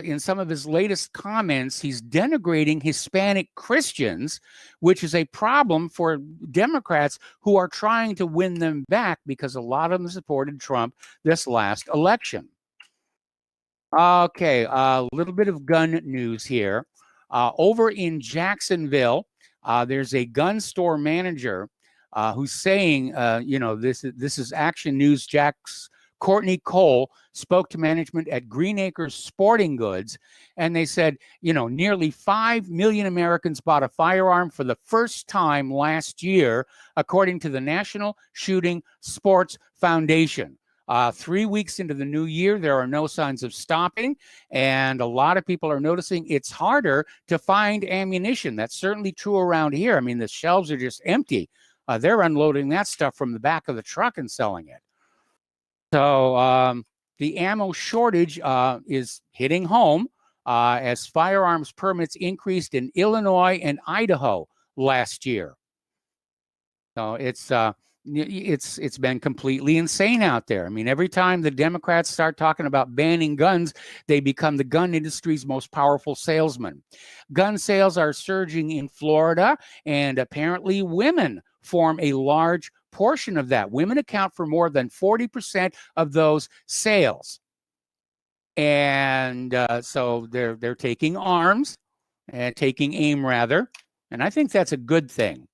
in some of his latest comments, he's denigrating Hispanic Christians, which is a problem for Democrats who are trying to win them back because a lot of them supported Trump this last election. Okay, a little bit of gun news here. Over in Jacksonville, there's a gun store manager who's saying, this is Action News. Courtney Cole spoke to management at Green Acres Sporting Goods, and they said, nearly 5 million Americans bought a firearm for the first time last year, according to the National Shooting Sports Foundation. 3 weeks into the new year, there are no signs of stopping, and a lot of people are noticing it's harder to find ammunition. That's certainly true around here. I mean, the shelves are just empty. They're unloading that stuff from the back of the truck and selling it. So the ammo shortage is hitting home as firearms permits increased in Illinois and Idaho. last year. So it's been completely insane out there. I mean, every time the Democrats start talking about banning guns, they become the gun industry's most powerful salesman. Gun sales are surging in Florida, and apparently women form a large portion of that. Women account for more than 40% of those sales. And so they're taking arms and taking aim, rather. And I think that's a good thing.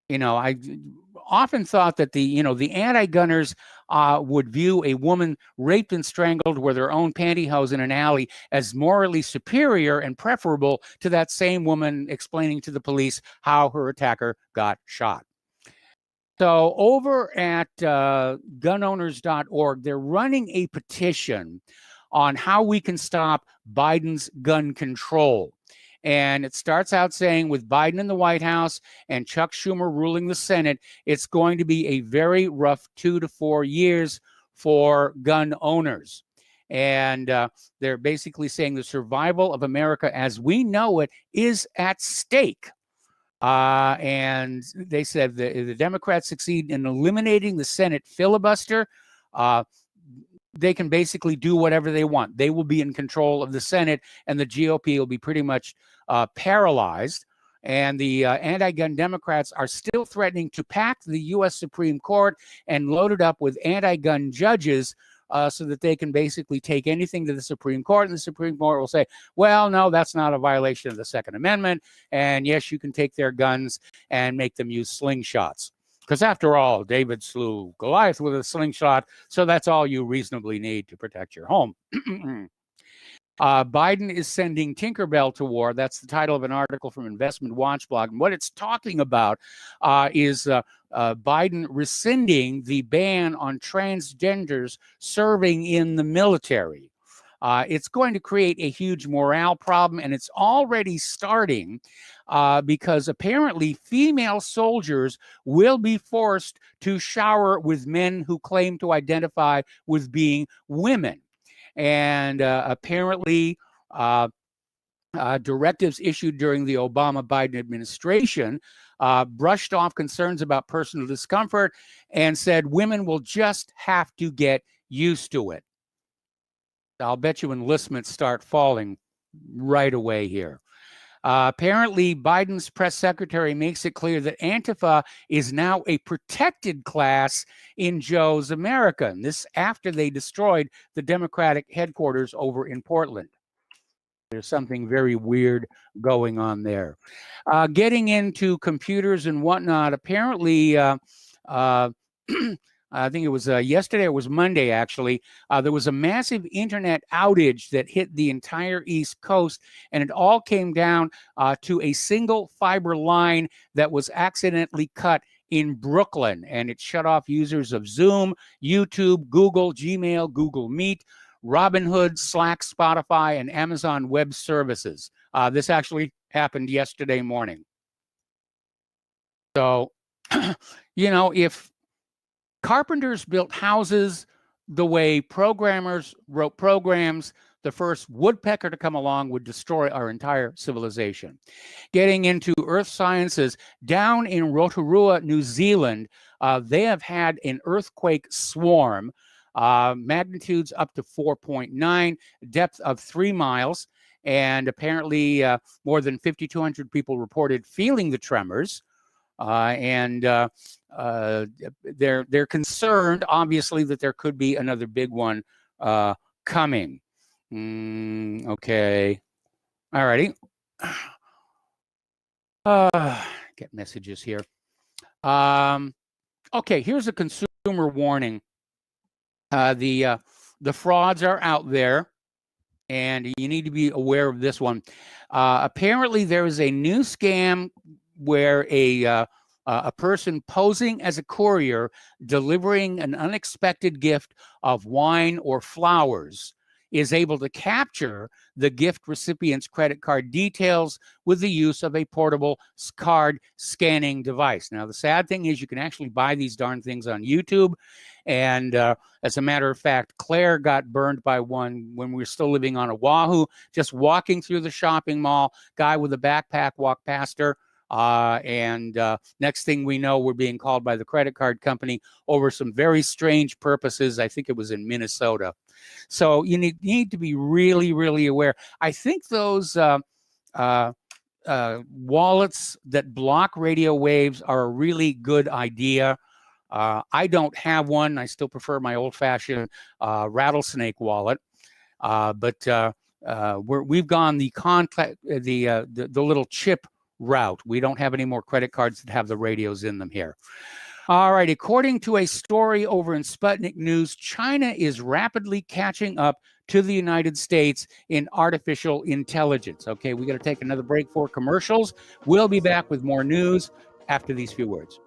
You know, I often thought that the anti-gunners would view a woman raped and strangled with her own pantyhose in an alley as morally superior and preferable to that same woman explaining to the police how her attacker got shot. So over at gunowners.org, they're running a petition on how we can stop Biden's gun control. And it starts out saying, with Biden in the White House and Chuck Schumer ruling the Senate, it's going to be a very rough 2 to 4 years for gun owners. And they're basically saying the survival of America as we know it is at stake. And they said the Democrats succeed in eliminating the Senate filibuster. They can basically do whatever they want. They will be in control of the Senate, and the GOP will be pretty much paralyzed. And the anti-gun Democrats are still threatening to pack the U.S. Supreme Court and load it up with anti-gun judges so that they can basically take anything to the Supreme Court, and the Supreme Court will say, well, no, that's not a violation of the Second Amendment, and yes, you can take their guns and make them use slingshots. Because after all, David slew Goliath with a slingshot, so that's all you reasonably need to protect your home. Biden is sending Tinkerbell to war. That's the title of an article from Investment Watch blog. And what it's talking about is Biden rescinding the ban on transgenders serving in the military. It's going to create a huge morale problem, and it's already starting because apparently female soldiers will be forced to shower with men who claim to identify with being women. And apparently directives issued during the Obama-Biden administration brushed off concerns about personal discomfort and said women will just have to get used to it. I'll bet you enlistments start falling right away here. Apparently, Biden's press secretary makes it clear that Antifa is now a protected class in Joe's America. And this after they destroyed the Democratic headquarters over in Portland. There's something very weird going on there. Getting into computers and whatnot, apparently, I think it was yesterday, it was Monday actually, there was a massive internet outage that hit the entire East Coast, and it all came down to a single fiber line that was accidentally cut in Brooklyn, and it shut off users of Zoom, YouTube, Google, Gmail, Google Meet, Robinhood, Slack, Spotify, and Amazon Web Services. This actually happened yesterday morning. So, you know, if carpenters built houses the way programmers wrote programs, the first woodpecker to come along would destroy our entire civilization. Getting into earth sciences, down in Rotorua, New Zealand, they have had an earthquake swarm, magnitudes up to 4.9, depth of 3 miles, and apparently more than 5,200 people reported feeling the tremors. They're concerned, obviously, that there could be another big one coming. Okay. All righty. Get messages here. Okay, here's a consumer warning. The frauds are out there, and you need to be aware of this one. Apparently, there is a new scam where a person posing as a courier delivering an unexpected gift of wine or flowers is able to capture the gift recipient's credit card details with the use of a portable card scanning device. Now, the sad thing is you can actually buy these darn things on YouTube. And as a matter of fact, Claire got burned by one when we were still living on Oahu, just walking through the shopping mall. Guy with a backpack walked past her. And next thing we know, we're being called by the credit card company over some very strange purposes. I think it was in Minnesota. So you need to be really, really aware. I think those wallets that block radio waves are a really good idea. I don't have one. I still prefer my old-fashioned rattlesnake wallet. But we've gone the little chip route. We don't have any more credit cards that have the radios in them here. All right. According to a story over in Sputnik News, China is rapidly catching up to the United States in artificial intelligence. Okay, we got to take another break for commercials. We'll be back with more news after these few words.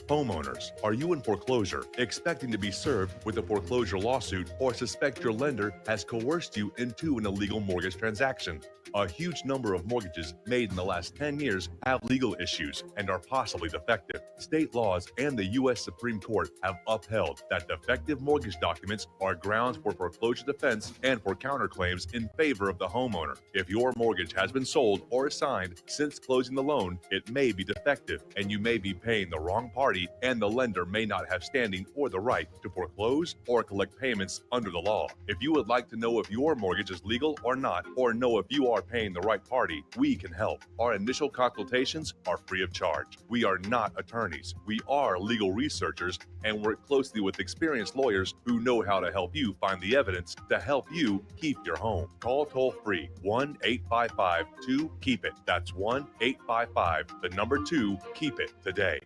Homeowners, are you in foreclosure, expecting to be served with a foreclosure lawsuit, or suspect your lender has coerced you into an illegal mortgage transaction? A huge number of mortgages made in the last 10 years have legal issues and are possibly defective. State laws and the U.S. Supreme Court have upheld that defective mortgage documents are grounds for foreclosure defense and for counterclaims in favor of the homeowner. If your mortgage has been sold or assigned since closing the loan, it may be defective and you may be paying the wrong party, and the lender may not have standing or the right to foreclose or collect payments under the law. If you would like to know if your mortgage is legal or not, or know if you are paying the right party, we can help. Our initial consultations are free of charge. We are not attorneys. We are legal researchers and work closely with experienced lawyers who know how to help you find the evidence to help you keep your home. Call toll-free 1-855-2-KEEP-IT. That's 1-855-2-KEEP-IT today.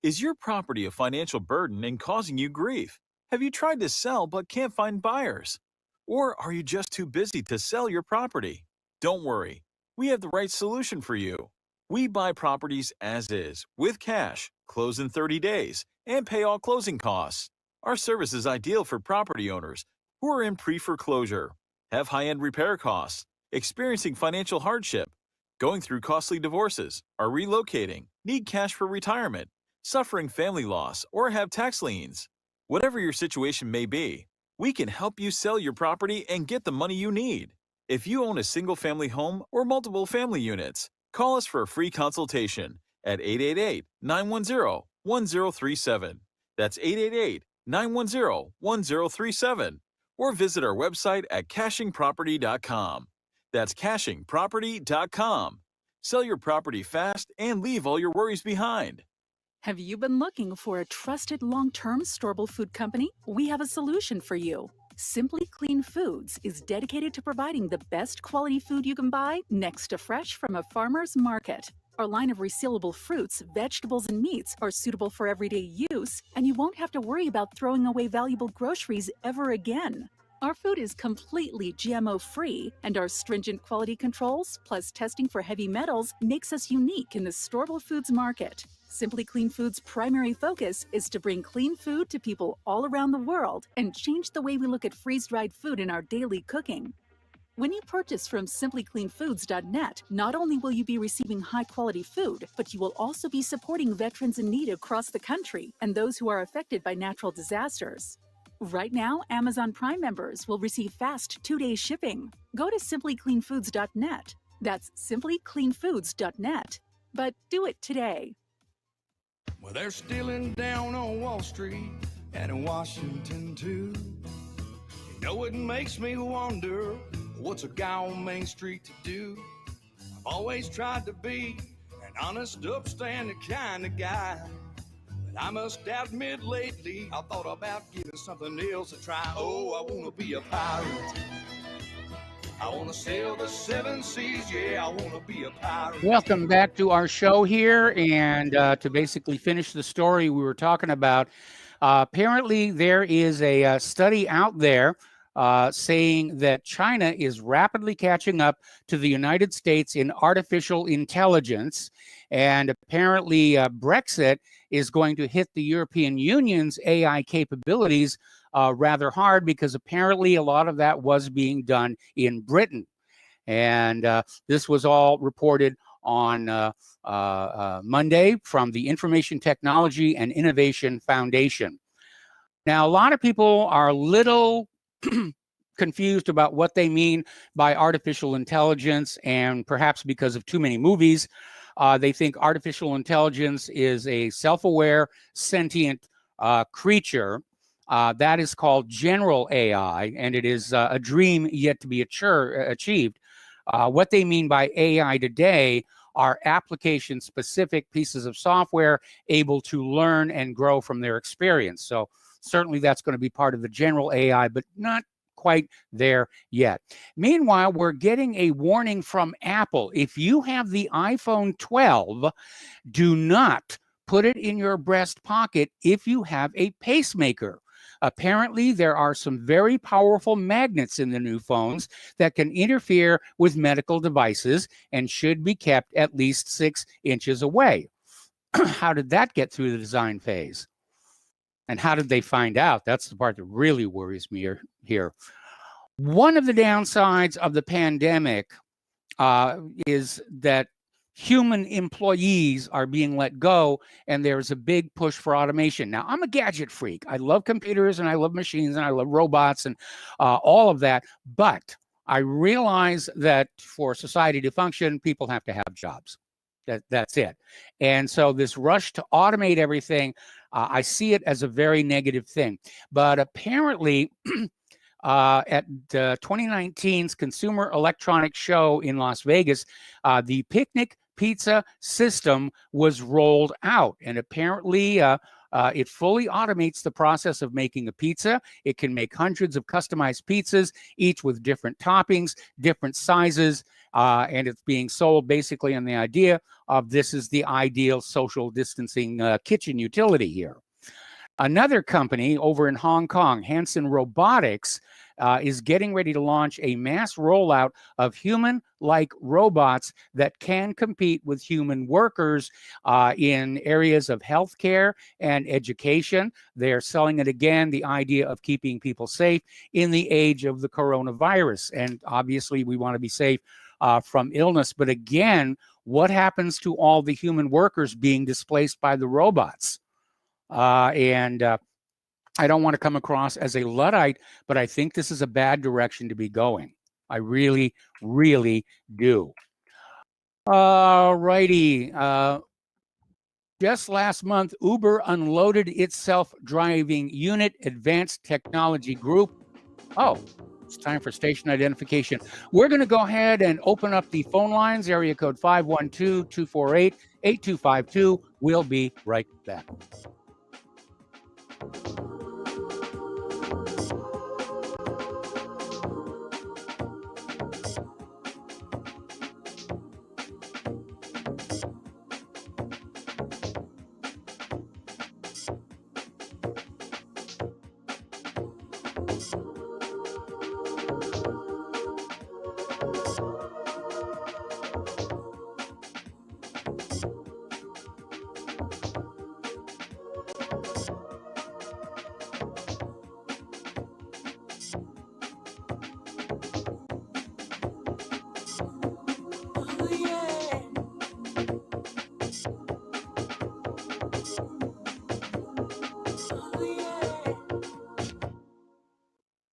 Is your property a financial burden and causing you grief? Have you tried to sell but can't find buyers? Or are you just too busy to sell your property? Don't worry, we have the right solution for you. We buy properties as is, with cash, close in 30 days, and pay all closing costs. Our service is ideal for property owners who are in pre-foreclosure, have high-end repair costs, experiencing financial hardship, going through costly divorces, are relocating, need cash for retirement, suffering family loss, or have tax liens. Whatever your situation may be, we can help you sell your property and get the money you need. If you own a single-family home or multiple family units, call us for a free consultation at 888-910-1037. That's 888-910-1037. Or visit our website at cashingproperty.com. That's cashingproperty.com. Sell your property fast and leave all your worries behind. Have you been looking for a trusted long-term storable food company? We have a solution for you. Simply Clean Foods is dedicated to providing the best quality food you can buy next to fresh from a farmer's market. Our line of resealable fruits, vegetables, and meats are suitable for everyday use, and you won't have to worry about throwing away valuable groceries ever again. Our food is completely GMO-free, and our stringent quality controls, plus testing for heavy metals, makes us unique in the storable foods market. Simply Clean Foods' primary focus is to bring clean food to people all around the world and change the way we look at freeze-dried food in our daily cooking. When you purchase from simplycleanfoods.net, not only will you be receiving high-quality food, but you will also be supporting veterans in need across the country and those who are affected by natural disasters. Right now, Amazon Prime members will receive fast 2-day shipping. Go to simplycleanfoods.net. That's simplycleanfoods.net. But do it today. Well, they're stealing down on Wall Street and in Washington, too. You know, it makes me wonder, what's a guy on Main Street to do? I've always tried to be an honest, upstanding kind of guy. But I must admit lately, I thought about giving something else a try. Oh, I want to be a pirate. I want to sail the 7 seas, yeah, I want to be a pirate. Welcome back to our show here, and to basically finish the story we were talking about, apparently there is a study out there saying that China is rapidly catching up to the United States in artificial intelligence. And apparently Brexit is going to hit the European Union's AI capabilities rather hard, because apparently a lot of that was being done in Britain. And this was all reported on Monday from the Information Technology and Innovation Foundation. Now, a lot of people are a little confused about what they mean by artificial intelligence, and perhaps because of too many movies, they think artificial intelligence is a self-aware, sentient creature. That is called general AI, and it is a dream yet to be achieved. What they mean by AI today are application-specific pieces of software able to learn and grow from their experience. So certainly that's going to be part of the general AI, but not quite there yet. Meanwhile, we're getting a warning from Apple. If you have the iPhone 12, do not put it in your breast pocket if you have a pacemaker. Apparently, there are some very powerful magnets in the new phones that can interfere with medical devices and should be kept at least 6 inches away. How did that get through the design phase? And how did they find out? That's the part that really worries me here. One of the downsides of the pandemic is that human employees are being let go, and there's a big push for automation. Now, I'm a gadget freak. I love computers, and I love machines, and I love robots, and all of that. But I realize that for society to function, people have to have jobs. That's it. And so this rush to automate everything, I see it as a very negative thing. But apparently, at 2019's Consumer Electronics Show in Las Vegas, the Picnic Pizza system was rolled out, and apparently it fully automates the process of making a pizza. It can make hundreds of customized pizzas, each with different toppings, different sizes, and it's being sold basically on the idea of this is the ideal social distancing kitchen utility here. Another company over in Hong Kong, Hanson Robotics, is getting ready to launch a mass rollout of human-like robots that can compete with human workers in areas of healthcare and education. They're selling it again, the idea of keeping people safe in the age of the coronavirus. And obviously, we want to be safe from illness. But again, what happens to all the human workers being displaced by the robots? I don't want to come across as a Luddite, but I think this is a bad direction to be going. I really, really do. All righty. Just last month, Uber unloaded its self-driving unit, Advanced Technology Group. Oh, it's time for station identification. We're going to go ahead and open up the phone lines, area code 512-248-8252. We'll be right back.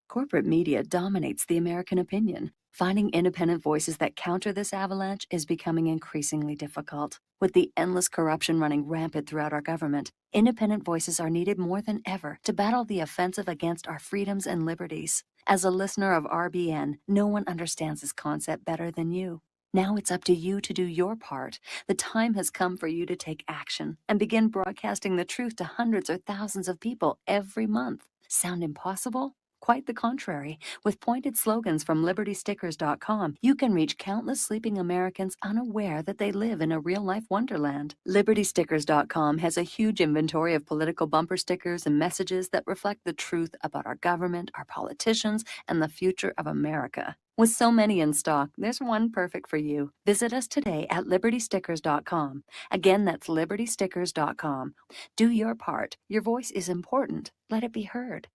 Corporate media dominates the American opinion. Finding independent voices that counter this avalanche is becoming increasingly difficult. With the endless corruption running rampant throughout our government, independent voices are needed more than ever to battle the offensive against our freedoms and liberties. As a listener of RBN, no one understands this concept better than you. Now it's up to you to do your part. The time has come for you to take action and begin broadcasting the truth to hundreds or thousands of people every month. Sound impossible? Quite the contrary. With pointed slogans from LibertyStickers.com, you can reach countless sleeping Americans unaware that they live in a real-life wonderland. LibertyStickers.com has a huge inventory of political bumper stickers and messages that reflect the truth about our government, our politicians, and the future of America. With so many in stock, there's one perfect for you. Visit us today at LibertyStickers.com. Again, that's LibertyStickers.com. Do your part. Your voice is important. Let it be heard.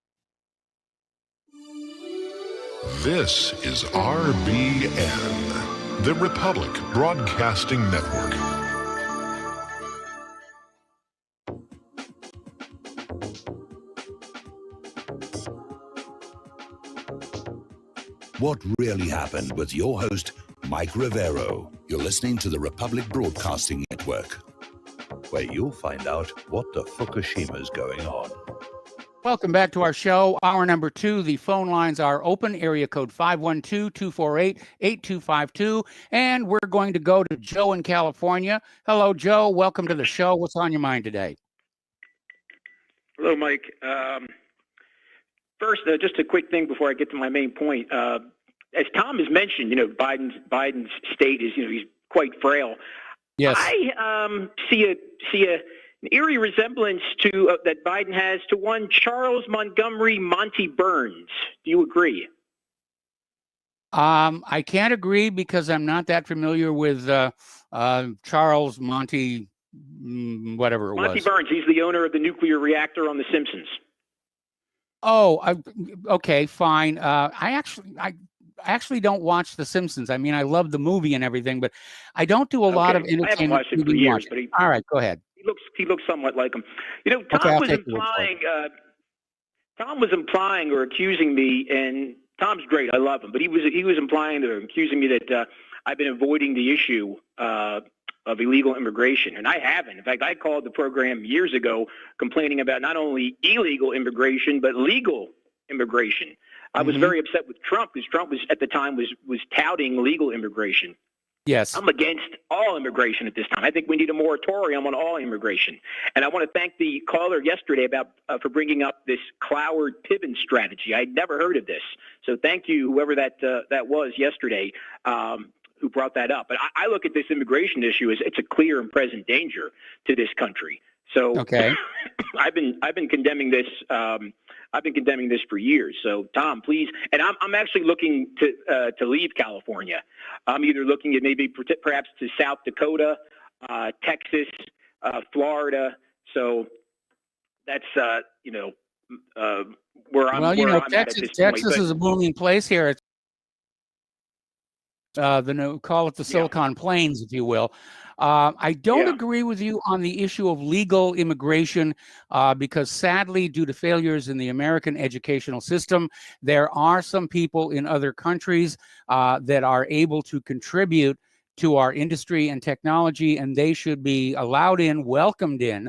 This is RBN, the Republic Broadcasting Network. What really happened with your host, Mike Rivero. You're listening to the Republic Broadcasting Network, where you'll find out what the Fukushima's going on. Welcome back to our show. Hour number 2. The phone lines are open. Area code 512-248-8252. And we're going to go to Joe in California. Hello, Joe. Welcome to the show. What's on your mind today? Hello, Mike. First, just a quick thing before I get to my main point. As Tom has mentioned, Biden's state is, he's quite frail. Yes. I see an eerie resemblance to that Biden has to one Charles Montgomery Monty Burns. Do you agree? I can't agree because I'm not that familiar with Charles Monty, whatever it was. Monty Burns. He's the owner of the nuclear reactor on The Simpsons. Oh, okay, fine. I actually don't watch The Simpsons. I mean, I love the movie and everything, but I don't do a lot of entertainment. I haven't watched it for years, but all right, go ahead. He looks somewhat like him. Tom was implying or accusing me, and Tom's great. I love him, but he was implying or accusing me that I've been avoiding the issue of illegal immigration, and I haven't. In fact, I called the program years ago complaining about not only illegal immigration but legal immigration. I was very upset with Trump because Trump was at the time was touting legal immigration. Yes. I'm against all immigration at this time. I think we need a moratorium on all immigration. And I want to thank the caller yesterday about for bringing up this Cloward Piven strategy. I'd never heard of this. So thank you, whoever that was yesterday, who brought that up. But I look at this immigration issue as it's a clear and present danger to this country. So okay. I've been condemning this. I've been condemning this for years. So Tom, please, and I'm actually looking to leave California. I'm either looking at maybe perhaps to South Dakota, Texas, Florida. So that's where I'm. Well, where I'm Texas, at this Texas point. is a booming place here. It's call it the Silicon Plains, if you will. I don't agree with you on the issue of legal immigration because sadly, due to failures in the American educational system, there are some people in other countries that are able to contribute to our industry and technology, and they should be allowed in, welcomed in,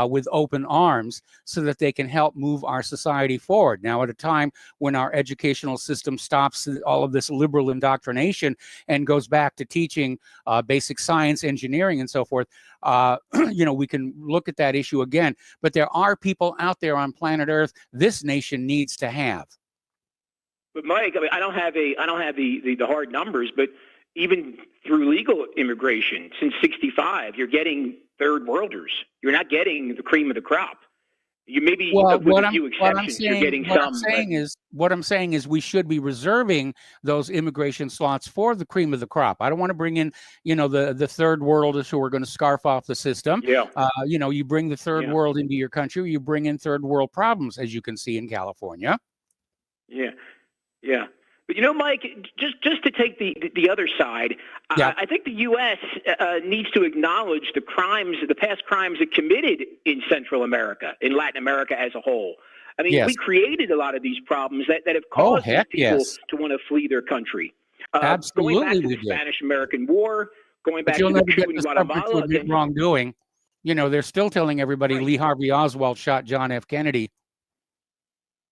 with open arms so that they can help move our society forward. Now, at a time when our educational system stops all of this liberal indoctrination and goes back to teaching basic science, engineering, and so forth, we can look at that issue again. But there are people out there on planet Earth this nation needs to have. But Mike, I don't have the hard numbers, but even through legal immigration since '65, you're getting third worlders. You're not getting the cream of the crop. You maybe with a few exceptions, you're getting some. What I'm saying is we should be reserving those immigration slots for the cream of the crop. I don't want to bring in, the third worlders who are going to scarf off the system. Yeah. You bring the third world into your country, you bring in third world problems, as you can see in California. Yeah. Yeah. But Mike, just to take the other side, I think the U.S. Needs to acknowledge the past crimes it committed in Central America, in Latin America as a whole. I mean, we created a lot of these problems that have caused people to want to flee their country. Absolutely, going back to the Spanish-American War, going back to the Cuban Guatemala. Wrongdoing. They're still telling everybody Lee Harvey Oswald shot John F. Kennedy.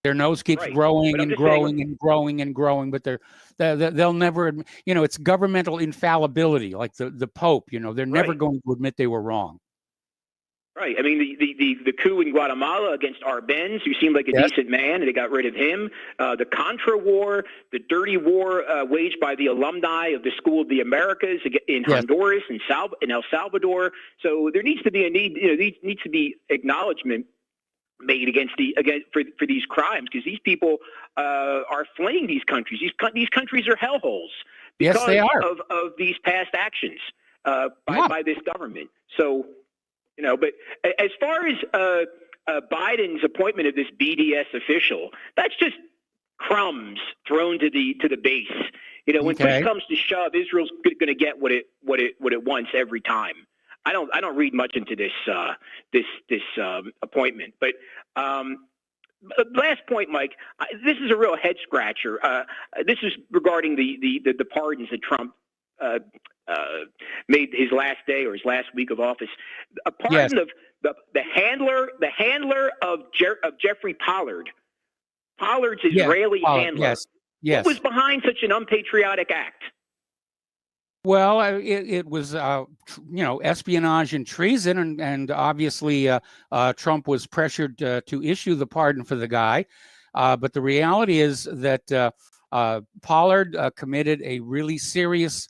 Their nose keeps growing and growing and growing and growing, but they'll never admit, it's governmental infallibility, like the Pope, they're never going to admit they were wrong. Right. I mean, the coup in Guatemala against Arbenz, who seemed like a decent man, and they got rid of him. The Contra War, the dirty war waged by the alumni of the School of the Americas in Honduras and in El Salvador. So there needs to be needs to be acknowledgement made for these crimes, because these people are fleeing these countries. These countries are hellholes because of these past actions by this government. So. But as far as Biden's appointment of this BDS official, that's just crumbs thrown to the base. When push comes to shove, Israel's going to get what it wants every time. I don't read much into this appointment. But last point, Mike, this is a real head scratcher. This is regarding the pardons that Trump made his last day or his last week of office. A pardon of the handler of Jeffrey Pollard's Israeli handler. What was behind such an unpatriotic act? Well, it was espionage and treason, and obviously Trump was pressured to issue the pardon for the guy. But the reality is that Pollard committed a really serious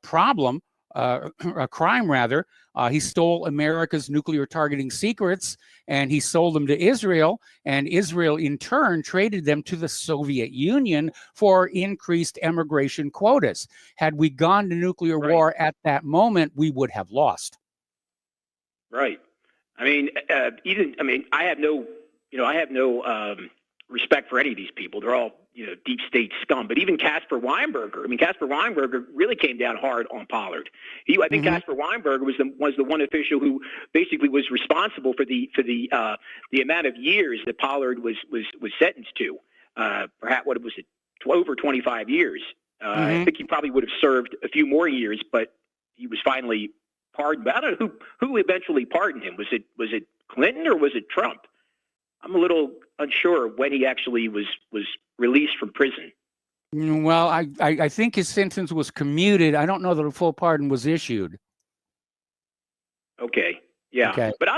problem, a crime rather. He stole America's nuclear targeting secrets, and he sold them to Israel, and Israel in turn traded them to the Soviet Union for increased immigration quotas. Had we gone to nuclear war at that moment, we would have lost. Right. I mean, I have no respect for any of these people. They're all, deep state scum. But even Casper Weinberger really came down hard on Pollard. I think Casper Weinberger was the one official who basically was responsible for the amount of years that Pollard was sentenced to. Perhaps what was it, over 25 years. I think he probably would have served a few more years, but he was finally pardoned. But I don't know who eventually pardoned him. Was it Clinton or was it Trump? I'm a little unsure when he actually was released from prison. Well, I think his sentence was commuted. I don't know that a full pardon was issued. Okay. Yeah. Okay. But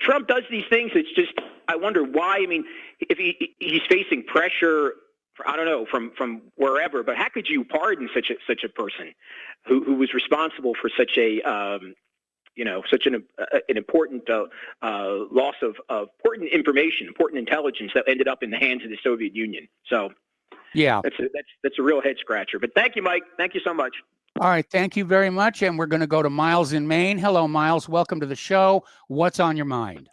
Trump does these things. It's just, I wonder why. I mean, if he's facing pressure, I don't know, from wherever, but how could you pardon such a person who was responsible for such a, such an important loss of important information, important intelligence that ended up in the hands of the Soviet Union. So, yeah, that's a real head scratcher. But thank you, Mike. Thank you so much. All right, thank you very much. And we're going to go to Miles in Maine. Hello, Miles. Welcome to the show. What's on your mind?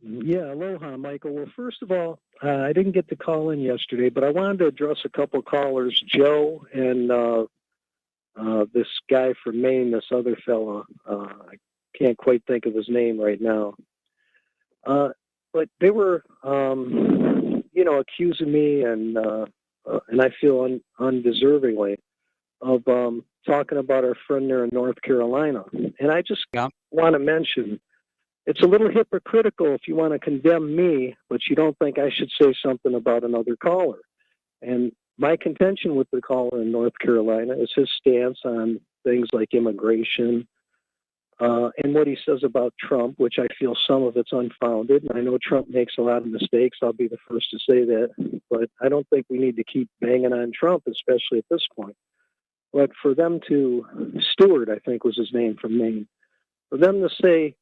Yeah, aloha, Michael. Well, first of all, I didn't get to call in yesterday, but I wanted to address a couple callers, Joe and this guy from Maine, this other fella. I can't quite think of his name right now. But they were, accusing me, and I feel undeservingly, of talking about our friend there in North Carolina. And I just want to mention, it's a little hypocritical if you want to condemn me, but you don't think I should say something about another caller. And my contention with the caller in North Carolina is his stance on things like immigration and what he says about Trump, which I feel some of it's unfounded. And I know Trump makes a lot of mistakes. I'll be the first to say that. But I don't think we need to keep banging on Trump, especially at this point. But for them to, Stewart, I think was his name from Maine, for them to say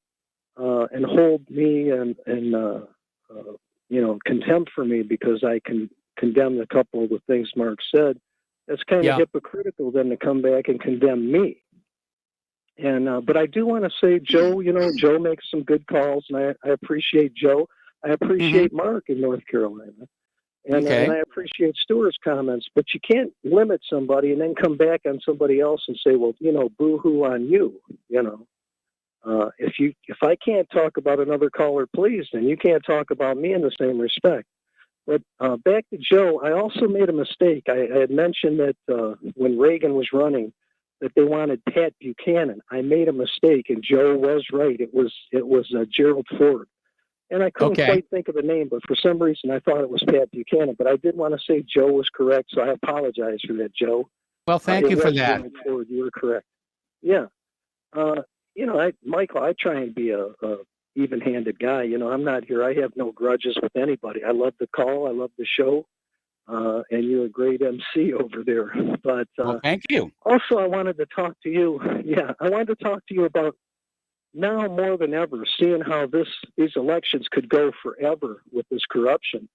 and hold me and contempt for me because I can condemn a couple of the things Mark said, that's kind of hypocritical then to come back and condemn me. And but I do want to say, Joe, Joe makes some good calls, and I appreciate Joe. I appreciate Mark in North Carolina. And I appreciate Stewart's comments, but you can't limit somebody and then come back on somebody else and say, well, boo-hoo on you, If I can't talk about another caller, please, then you can't talk about me in the same respect. But back to Joe, I also made a mistake. I had mentioned that when Reagan was running, that they wanted Pat Buchanan. I made a mistake, and Joe was right. It was Gerald Ford. And I couldn't quite think of the name, but for some reason I thought it was Pat Buchanan. But I did want to say Joe was correct, so I apologize for that, Joe. Well, thank you for that. Ford, you were correct. Yeah. Michael, I try and be a even-handed guy. I'm not here. I have no grudges with anybody. I love the call. I love the show. And you're a great MC over there. But well, thank you. Also, I wanted to talk to you. Yeah, I wanted to talk to you about now more than ever, seeing how these elections could go forever with this corruption.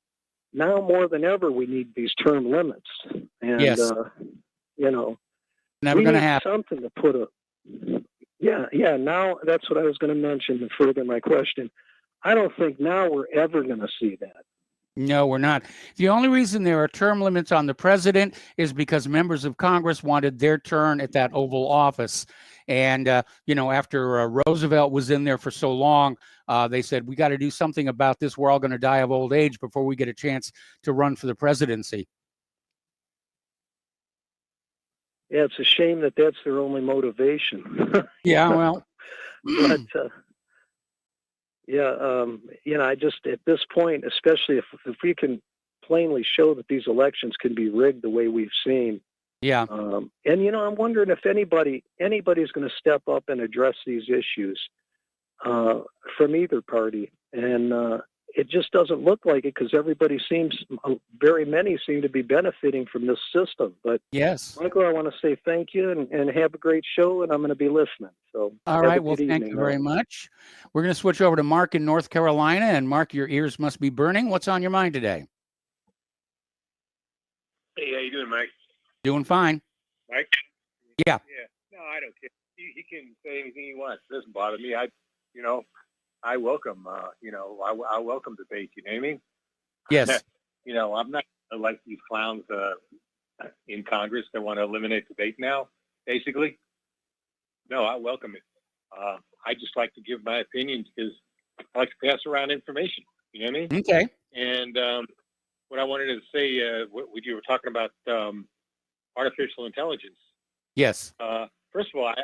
Now more than ever, we need these term limits. And, yes. Never we going to need happen. Something to put a... Yeah, now that's what I was going to mention to further my question. I don't think now we're ever going to see that. No, we're not. The only reason there are term limits on the president is because members of Congress wanted their turn at that Oval Office. And, after Roosevelt was in there for so long, they said, we got to do something about this. We're all going to die of old age before we get a chance to run for the presidency. Yeah, it's a shame that that's their only motivation. Yeah, well. But, I just, at this point, especially if we can plainly show that these elections can be rigged the way we've seen. Yeah. I'm wondering if anybody's going to step up and address these issues from either party. And it just doesn't look like it because very many seem to be benefiting from this system. But yes, Michael, I want to say thank you and have a great show, and I'm going to be listening. So all right, well, thank you very much. We're going to switch over to Mark in North Carolina, and Mark, your ears must be burning. What's on your mind today? Hey, how you doing, Mike? Doing fine. Mike? Yeah. Yeah. No, I don't care. He can say anything he wants. It doesn't bother me. I welcome, I welcome debate. You know what I mean? Yes. I'm not like these clowns in Congress that want to eliminate debate now, basically. No, I welcome it. I just like to give my opinion because I like to pass around information. You know what I mean? Okay. And what I wanted to say, what you were talking about artificial intelligence. Yes. First of all,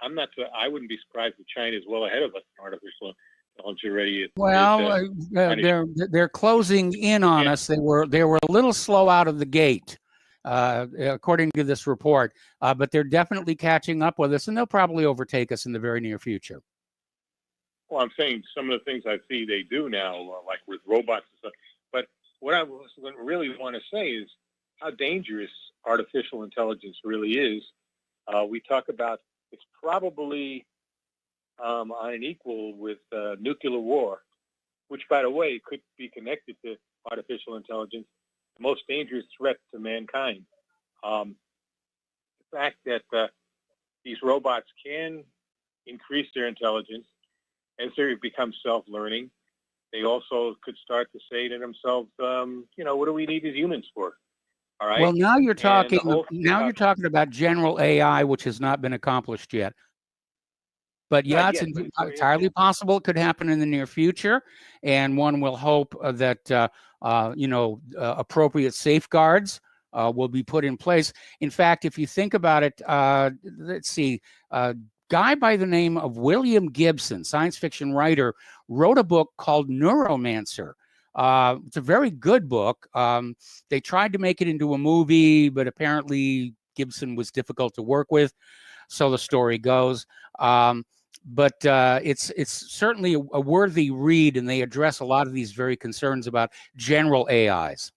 I'm not. I wouldn't be surprised if China is well ahead of us in artificial intelligence already. Well, they're closing in on us. They were a little slow out of the gate, according to this report. But they're definitely catching up with us, and they'll probably overtake us in the very near future. Well, I'm saying some of the things I see they do now, like with robots and stuff. But what I really want to say is how dangerous artificial intelligence really is. We talk about it's probably on an equal with nuclear war, which, by the way, could be connected to artificial intelligence, the most dangerous threat to mankind. The fact that these robots can increase their intelligence as they become self-learning, they also could start to say to themselves, what do we need as humans for? All right. Well, now you're talking. You're talking about general AI, which has not been accomplished yet. But yeah, it's entirely possible it could happen in the near future, and one will hope that appropriate safeguards will be put in place. In fact, if you think about it, let's see, a guy by the name of William Gibson, science fiction writer, wrote a book called Neuromancer. It's a very good book. They tried to make it into a movie, but apparently Gibson was difficult to work with. So the story goes. But it's certainly a worthy read, and they address a lot of these very concerns about general AIs.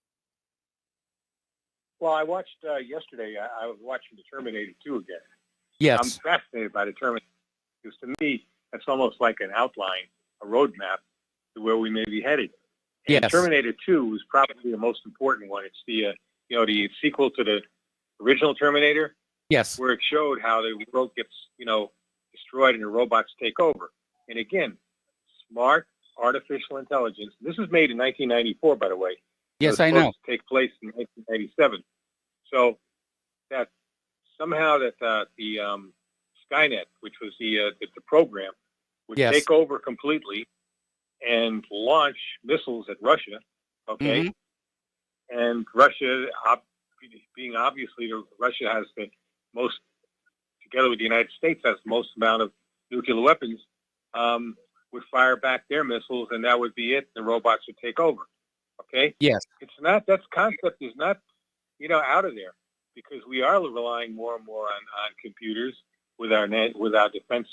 Well, I watched yesterday, I was watching the Terminator 2 again. Yes. I'm fascinated by the Terminator, because to me, that's almost like an outline, a roadmap to where we may be headed. And yes. Terminator 2 is probably the most important one. It's the the sequel to the original Terminator. Yes. Where it showed how the world gets destroyed and the robots take over. And again, smart artificial intelligence. This is made in 1994, by the way. Yes, I know. To take place in 1997. So that somehow that the Skynet, which was the program, would yes. take over completely and launch missiles at Russia, okay? Mm-hmm. And Russia, being obviously, Russia has the most, together with the United States, has the most amount of nuclear weapons, would fire back their missiles, and that would be it. The robots would take over, okay? Yes. It's not, that concept is not, out of there, because we are relying more and more on computers, with our defense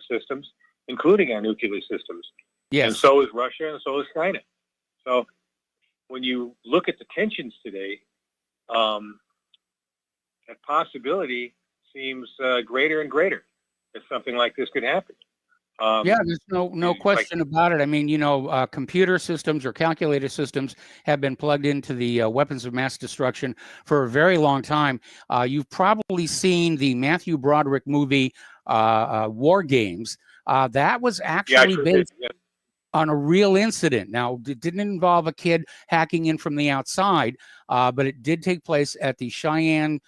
systems, including our nuclear systems. Yes. And so is Russia, and so is China. So when you look at the tensions today, that possibility seems greater and greater that something like this could happen. Yeah, there's no question about it. I mean, computer systems or calculator systems have been plugged into the weapons of mass destruction for a very long time. You've probably seen the Matthew Broderick movie, War Games. That was actually based on a real incident. Now, it didn't involve a kid hacking in from the outside, but it did take place at the Cheyenne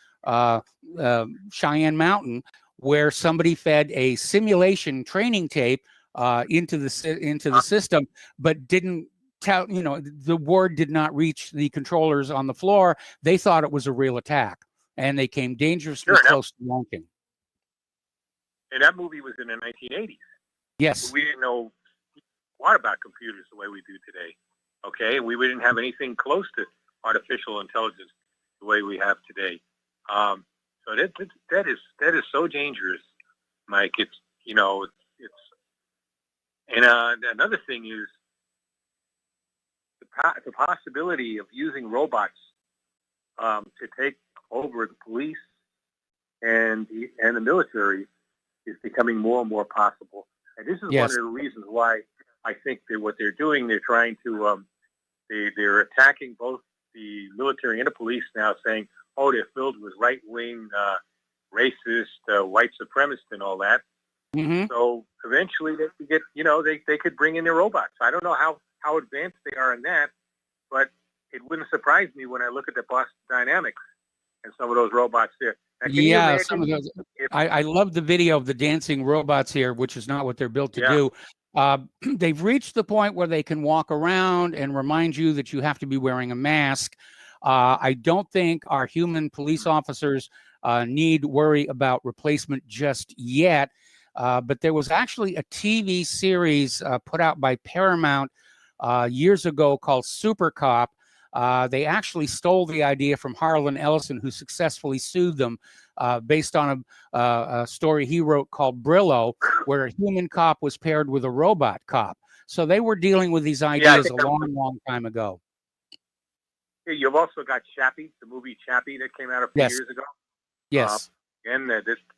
Mountain, where somebody fed a simulation training tape into the system, but didn't tell, the word did not reach the controllers on the floor. They thought it was a real attack, and they came dangerously close to launching. And that movie was in the 1980s. Yes. We didn't know a lot about computers the way we do today. Okay, we didn't have anything close to artificial intelligence the way we have today. So that is so dangerous, Mike. It's and another thing is the possibility of using robots to take over the police and the military is becoming more and more possible. And this is one of the reasons why I think that what they're doing, they're trying to they're attacking both the military and the police now, saying, oh, they're filled with right-wing, racist, white supremacists and all that. Mm-hmm. So eventually they could get, they could bring in their robots. I don't know how advanced they are in that, but it wouldn't surprise me when I look at the Boston Dynamics and some of those robots there. Now, some of those. I love the video of the dancing robots here, which is not what they're built to do. They've reached the point where they can walk around and remind you that you have to be wearing a mask. I don't think our human police officers need worry about replacement just yet. But there was actually a TV series put out by Paramount years ago called Super Cop. They actually stole the idea from Harlan Ellison, who successfully sued them based on a story he wrote called Brillo, where a human cop was paired with a robot cop. So they were dealing with these ideas a long time ago. You've also got Chappie, the movie Chappie that came out a few years ago. Yes. And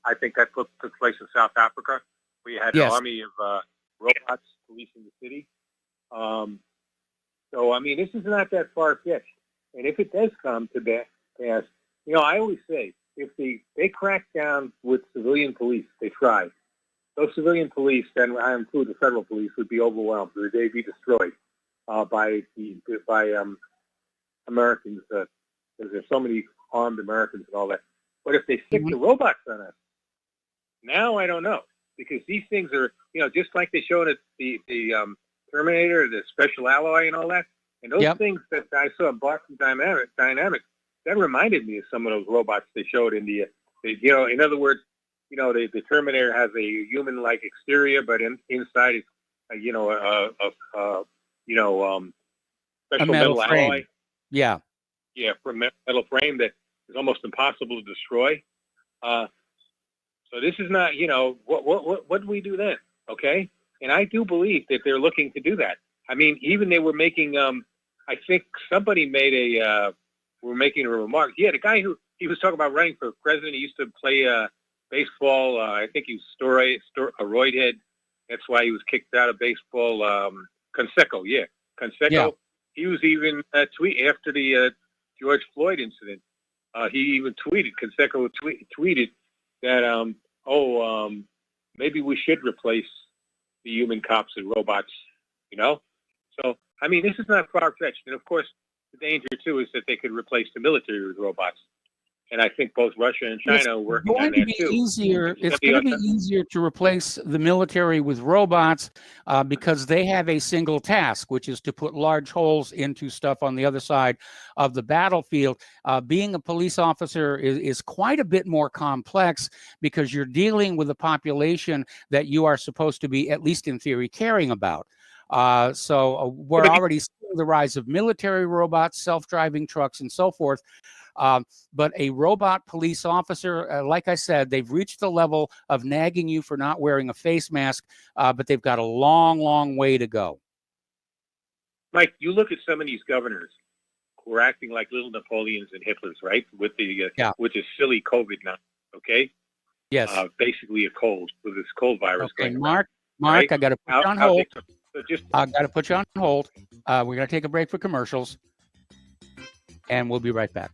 I think that took place in South Africa. We had an army of robots policing the city. So, I mean, this is not that far-fetched. And if it does come to pass, I always say, if they crack down with civilian police, they try. Those civilian police, and I include the federal police, would be overwhelmed. They'd be destroyed by Americans. Because there's so many armed Americans and all that. But if they stick the robots on us, now I don't know. Because these things are, just like they showed at the Terminator, the special alloy and all that. And those things that I saw in Boston Dynamics, that reminded me of some of those robots they showed in in other words, the Terminator has a human-like exterior, but inside it's, special metal frame. alloy. Yeah. Yeah, for a metal frame that is almost impossible to destroy. So this is not, what do we do then? Okay. And I do believe that they're looking to do that. I mean, even they were making, I think somebody were making a remark. Yeah, the guy he was talking about running for president, he used to play baseball. I think he was a roid head. That's why he was kicked out of baseball. Canseco, yeah. Canseco. Yeah. He was even after the George Floyd incident. He even tweeted, Canseco tweeted that, maybe we should replace the human cops and robots, So, I mean, this is not far-fetched. And, of course, the danger, too, is that they could replace the military with robots. And I think both Russia and China are working on that, too. It's going to be easier to replace the military with robots because they have a single task, which is to put large holes into stuff on the other side of the battlefield. Being a police officer is quite a bit more complex because you're dealing with a population that you are supposed to be, at least in theory, caring about. So we're already seeing the rise of military robots, self-driving trucks, and so forth. But a robot police officer, like I said, they've reached the level of nagging you for not wearing a face mask, but they've got a long, long way to go. Mike, you look at some of these governors who are acting like little Napoleons and Hitlers, right? With the with this silly COVID now, okay? Yes. Basically a cold, with this cold virus going Mark, around. Right? I got to put you on hold. I got to put you on hold. We're going to take a break for commercials, and we'll be right back.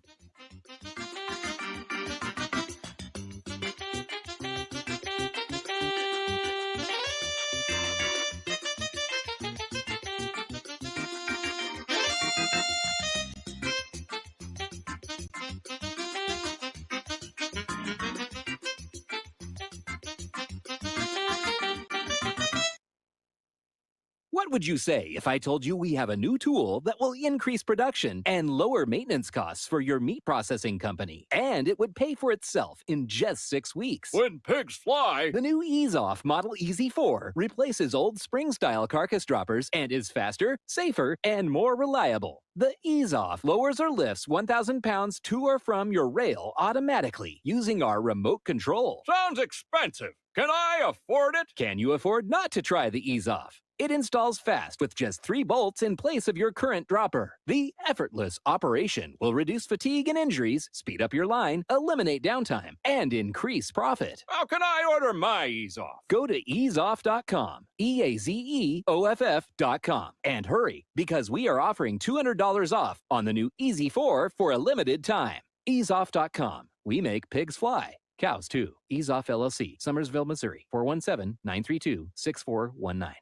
What would you say if I told you we have a new tool that will increase production and lower maintenance costs for your meat processing company? And it would pay for itself in just 6 weeks. When pigs fly! The new Ease Off Model Easy 4 replaces old spring-style carcass droppers and is faster, safer, and more reliable. The Ease Off lowers or lifts 1,000 pounds to or from your rail automatically using our remote control. Sounds expensive. Can I afford it? Can you afford not to try the Ease Off? It installs fast with just 3 bolts in place of your current dropper. The effortless operation will reduce fatigue and injuries, speed up your line, eliminate downtime, and increase profit. How can I order my Ease Off? Go to easeoff.com, EAZEOFF.com, and hurry, because we are offering $200 off on the new Easy 4 for a limited time. Easeoff.com. We make pigs fly. Cows, too. Ease Off LLC, Summersville, Missouri, 417-932-6419.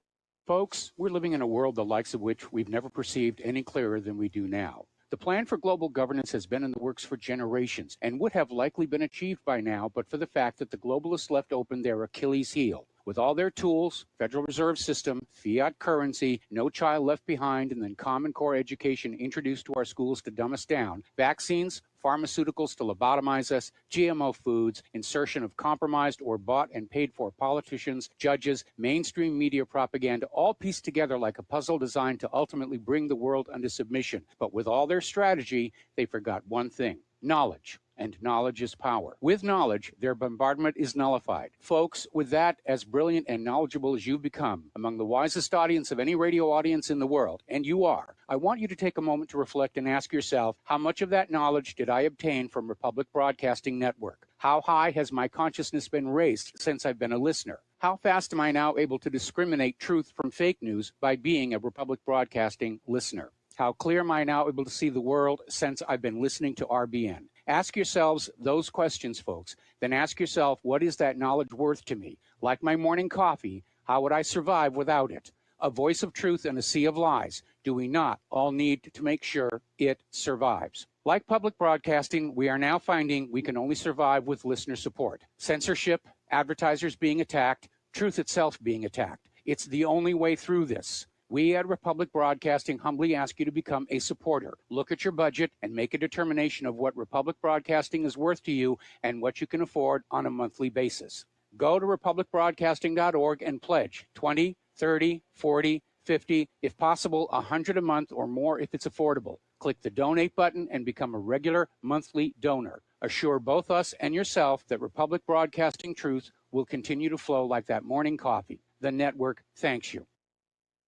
Folks, we're living in a world the likes of which we've never perceived any clearer than we do now. The plan for global governance has been in the works for generations and would have likely been achieved by now, but for the fact that the globalists left open their Achilles heel. With all their tools, Federal Reserve System, fiat currency, no child left behind, and then Common Core education introduced to our schools to dumb us down, vaccines, pharmaceuticals to lobotomize us, GMO foods, insertion of compromised or bought and paid for politicians, judges, mainstream media propaganda, all pieced together like a puzzle designed to ultimately bring the world under submission. But with all their strategy, they forgot one thing: knowledge. And knowledge is power. With knowledge, their bombardment is nullified. Folks, with that, as brilliant and knowledgeable as you've become, among the wisest audience of any radio audience in the world, and you are, I want you to take a moment to reflect and ask yourself, how much of that knowledge did I obtain from Republic Broadcasting Network? How high has my consciousness been raised since I've been a listener? How fast am I now able to discriminate truth from fake news by being a Republic Broadcasting listener? How clear am I now able to see the world since I've been listening to RBN? Ask yourselves those questions, folks. Then ask yourself, what is that knowledge worth to me? Like my morning coffee, how would I survive without it? A voice of truth in a sea of lies. Do we not all need to make sure it survives? Like public broadcasting, we are now finding we can only survive with listener support. Censorship, advertisers being attacked, truth itself being attacked. It's the only way through this. We at Republic Broadcasting humbly ask you to become a supporter. Look at your budget and make a determination of what Republic Broadcasting is worth to you and what you can afford on a monthly basis. Go to republicbroadcasting.org and pledge 20, 30, 40, 50, if possible, 100 a month or more if it's affordable. Click the donate button and become a regular monthly donor. Assure both us and yourself that Republic Broadcasting truth will continue to flow like that morning coffee. The network thanks you.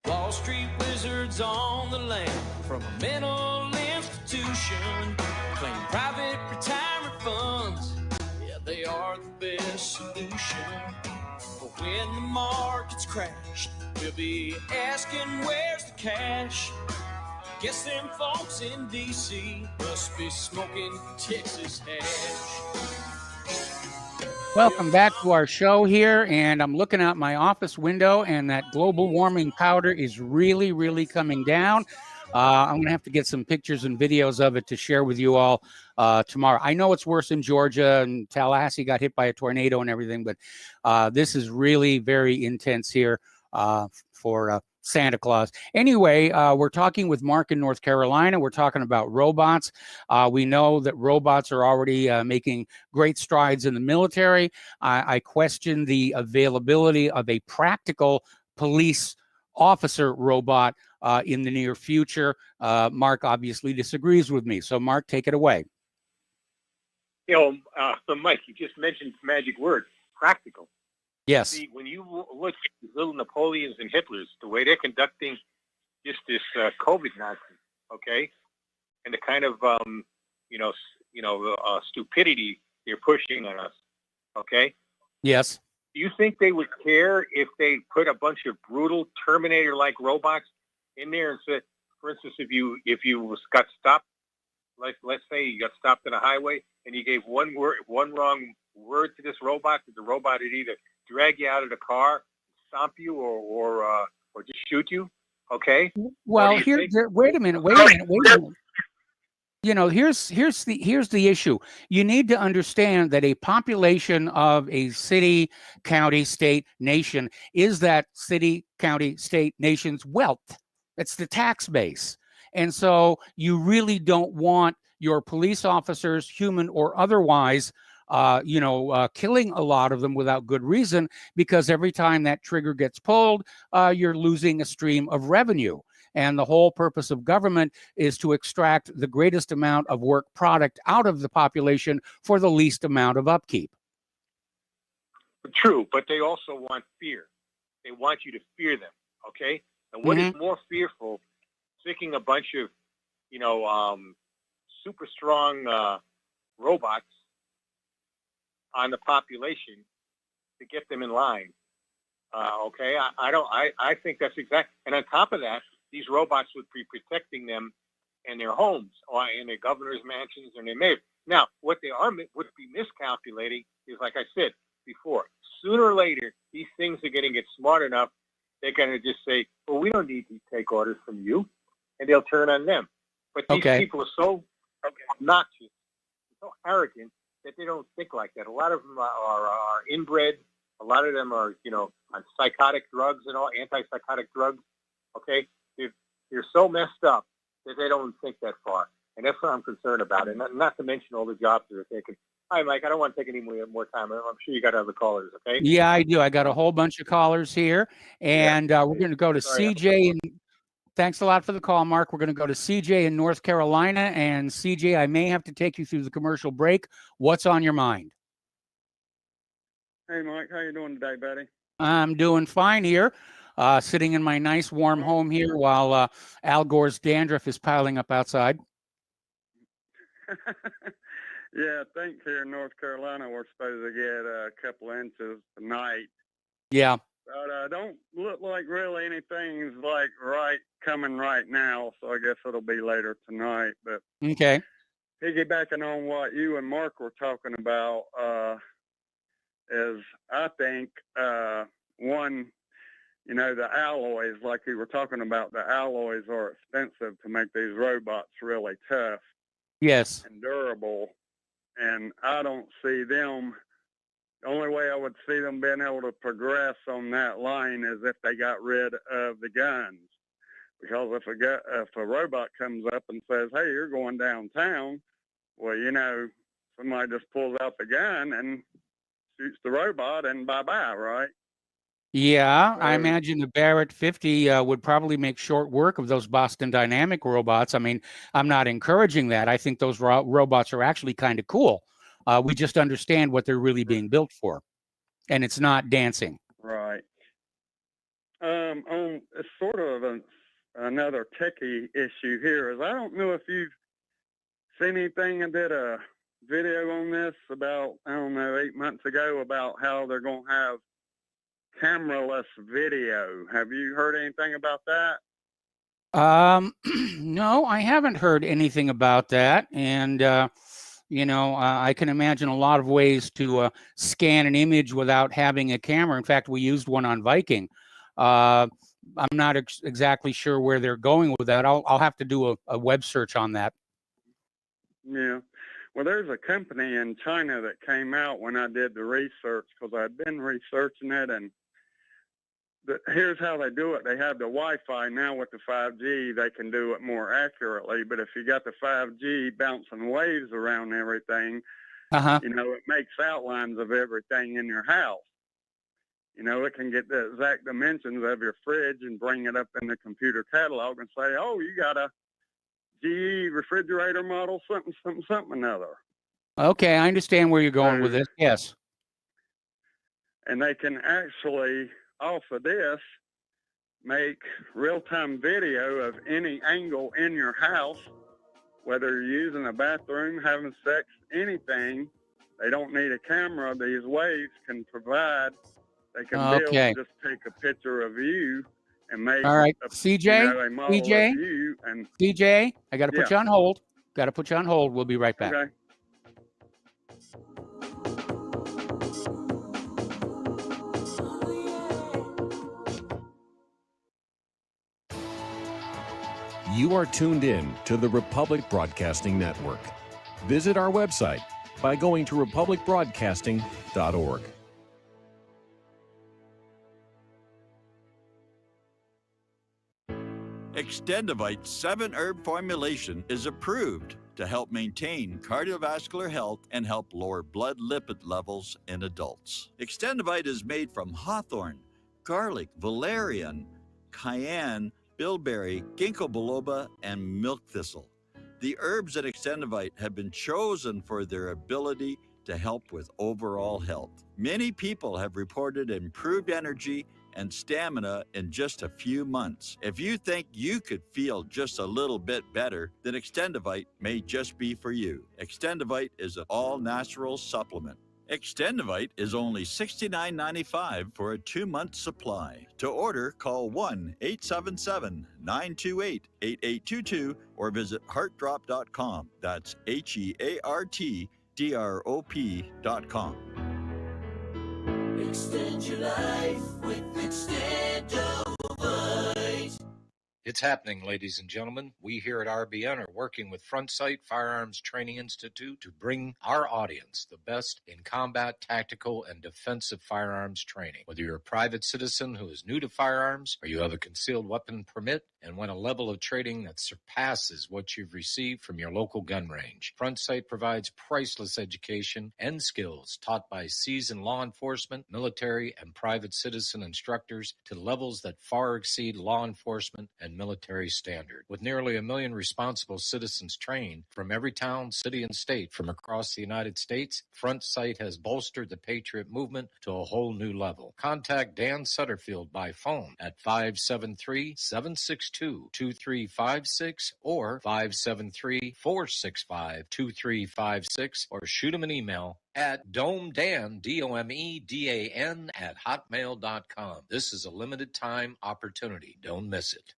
Wall Street wizards on the land from a mental institution, claim private retirement funds. Yeah, they are the best solution. But when the markets crash, we'll be asking where's the cash. Guess them folks in D.C. must be smoking Texas hash. Welcome back to our show here, and I'm looking out my office window, and that global warming powder is really, really coming down. I'm going to have to get some pictures and videos of it to share with you all tomorrow. I know it's worse in Georgia, and Tallahassee got hit by a tornado and everything, but this is really very intense here for Santa Claus. Anyway, we're talking with Mark in North Carolina. We're talking about robots. We know that robots are already making great strides in the military. I question the availability of a practical police officer robot in the near future. Mark obviously disagrees with me. So, Mark, take it away. Mike, you just mentioned the magic word, practical. Yes. See, when you look at these little Napoleons and Hitlers, the way they're conducting just this COVID nonsense, okay, and the kind of stupidity they're pushing on us, okay. Yes. Do you think they would care if they put a bunch of brutal Terminator-like robots in there and said, for instance, if you got stopped, let's say you got stopped on a highway and you gave one wrong word to this robot, that the robot would either drag you out of the car, stomp you, or just shoot you? Okay. Well, wait a minute. You know, here's the issue. You need to understand that a population of a city, county, state, nation is that city, county, state, nation's wealth. It's the tax base. And so you really don't want your police officers, human or otherwise, killing a lot of them without good reason, because every time that trigger gets pulled, you're losing a stream of revenue. And the whole purpose of government is to extract the greatest amount of work product out of the population for the least amount of upkeep. True, but they also want fear. They want you to fear them, okay? And what is more fearful, sticking a bunch of, super strong robots on the population to get them in line? Okay, I think that's exact. And on top of that, these robots would be protecting them in their homes or in their governor's mansions and their mayors. Now, what they would be miscalculating is, like I said before, sooner or later, these things are going to get smart enough. They're going to just say, well, we don't need to take orders from you. And they'll turn on them. But these people are so obnoxious, so arrogant, that they don't think like that. A lot of them are inbred. A lot of them are, on psychotic drugs and all, antipsychotic drugs. Okay? They're so messed up that they don't think that far. And that's what I'm concerned about. And not to mention all the jobs that are taken. Hi, Mike. I don't want to take any more time. I'm sure you got other callers, okay? Yeah, I do. I got a whole bunch of callers here. And we're going to go to CJ. And thanks a lot for the call, Mark. We're going to go to CJ in North Carolina. And CJ, I may have to take you through the commercial break. What's on your mind? Hey, Mike. How you doing today, buddy? I'm doing fine here. Sitting in my nice warm home here while Al Gore's dandruff is piling up outside. Yeah, I think here in North Carolina we're supposed to get a couple inches tonight. Yeah. But don't look like really anything's coming right now, so I guess it'll be later tonight. But okay. Piggybacking on what you and Mark were talking about, is I think one, the alloys, like you were talking about, the alloys are expensive to make these robots really tough. Yes. And durable. And I don't see them, the only way I would see them being able to progress on that line is if they got rid of the guns. Because if a robot comes up and says, hey, you're going downtown, well, somebody just pulls out the gun and shoots the robot and bye-bye, right? Yeah, I imagine the Barrett 50 would probably make short work of those Boston Dynamic robots. I mean, I'm not encouraging that. I think those robots are actually kind of cool. We just understand what they're really being built for, and it's not dancing. Right. It's sort of another techie issue here is I don't know if you've seen anything. I did a video on this about, 8 months ago about how they're going to have cameraless video. Have you heard anything about that? No, I haven't heard anything about that. And, I can imagine a lot of ways to scan an image without having a camera. In fact, we used one on Viking. I'm not exactly sure where they're going with that. I'll have to do a web search on that. Yeah. Well, there's a company in China that came out when I did the research, because I'd been researching it, and here's how they do it. They have the Wi-Fi. Now with the 5G, they can do it more accurately. But if you got the 5G bouncing waves around everything, it makes outlines of everything in your house. It can get the exact dimensions of your fridge and bring it up in the computer catalog and say, oh, you got a GE refrigerator model, something, another. Okay, I understand where you're going with this. Yes. And they can actually, off of this, make real-time video of any angle in your house, whether you're using a bathroom, having sex, anything. They don't need a camera. These waves can provide. They can build, just take a picture of you and make All right, a, CJ, a model CJ, of you. And CJ, I got to put you on hold. Got to put you on hold. We'll be right back. Okay. You are tuned in to the Republic Broadcasting Network. Visit our website by going to republicbroadcasting.org. Extendivite 7-herb formulation is approved to help maintain cardiovascular health and help lower blood lipid levels in adults. Extendivite is made from hawthorn, garlic, valerian, cayenne, bilberry, ginkgo biloba, and milk thistle. The herbs in Extendivite have been chosen for their ability to help with overall health. Many people have reported improved energy and stamina in just a few months. If you think you could feel just a little bit better, then Extendivite may just be for you. Extendivite is an all-natural supplement. Extendivite is only $69.95 for a 2-month supply. To order, call 1-877-928-8822 or visit heartdrop.com. That's HEARTDROP.com. Extend your life with Extendivite. It's happening, ladies and gentlemen. We here at RBN are working with Front Sight Firearms Training Institute to bring our audience the best in combat, tactical, and defensive firearms training. Whether you're a private citizen who is new to firearms or you have a concealed weapon permit and want a level of training that surpasses what you've received from your local gun range, Front Sight provides priceless education and skills taught by seasoned law enforcement, military, and private citizen instructors to levels that far exceed law enforcement and military standard. With nearly 1 million responsible citizens trained from every town, city, and state from across the United States, Front Sight has bolstered the Patriot movement to a whole new level. Contact Dan Sutterfield by phone at 573-762-2356 or 573-465-2356 or shoot him an email at domedan, DOMEDAN, @hotmail.com. This is a limited time opportunity. Don't miss it.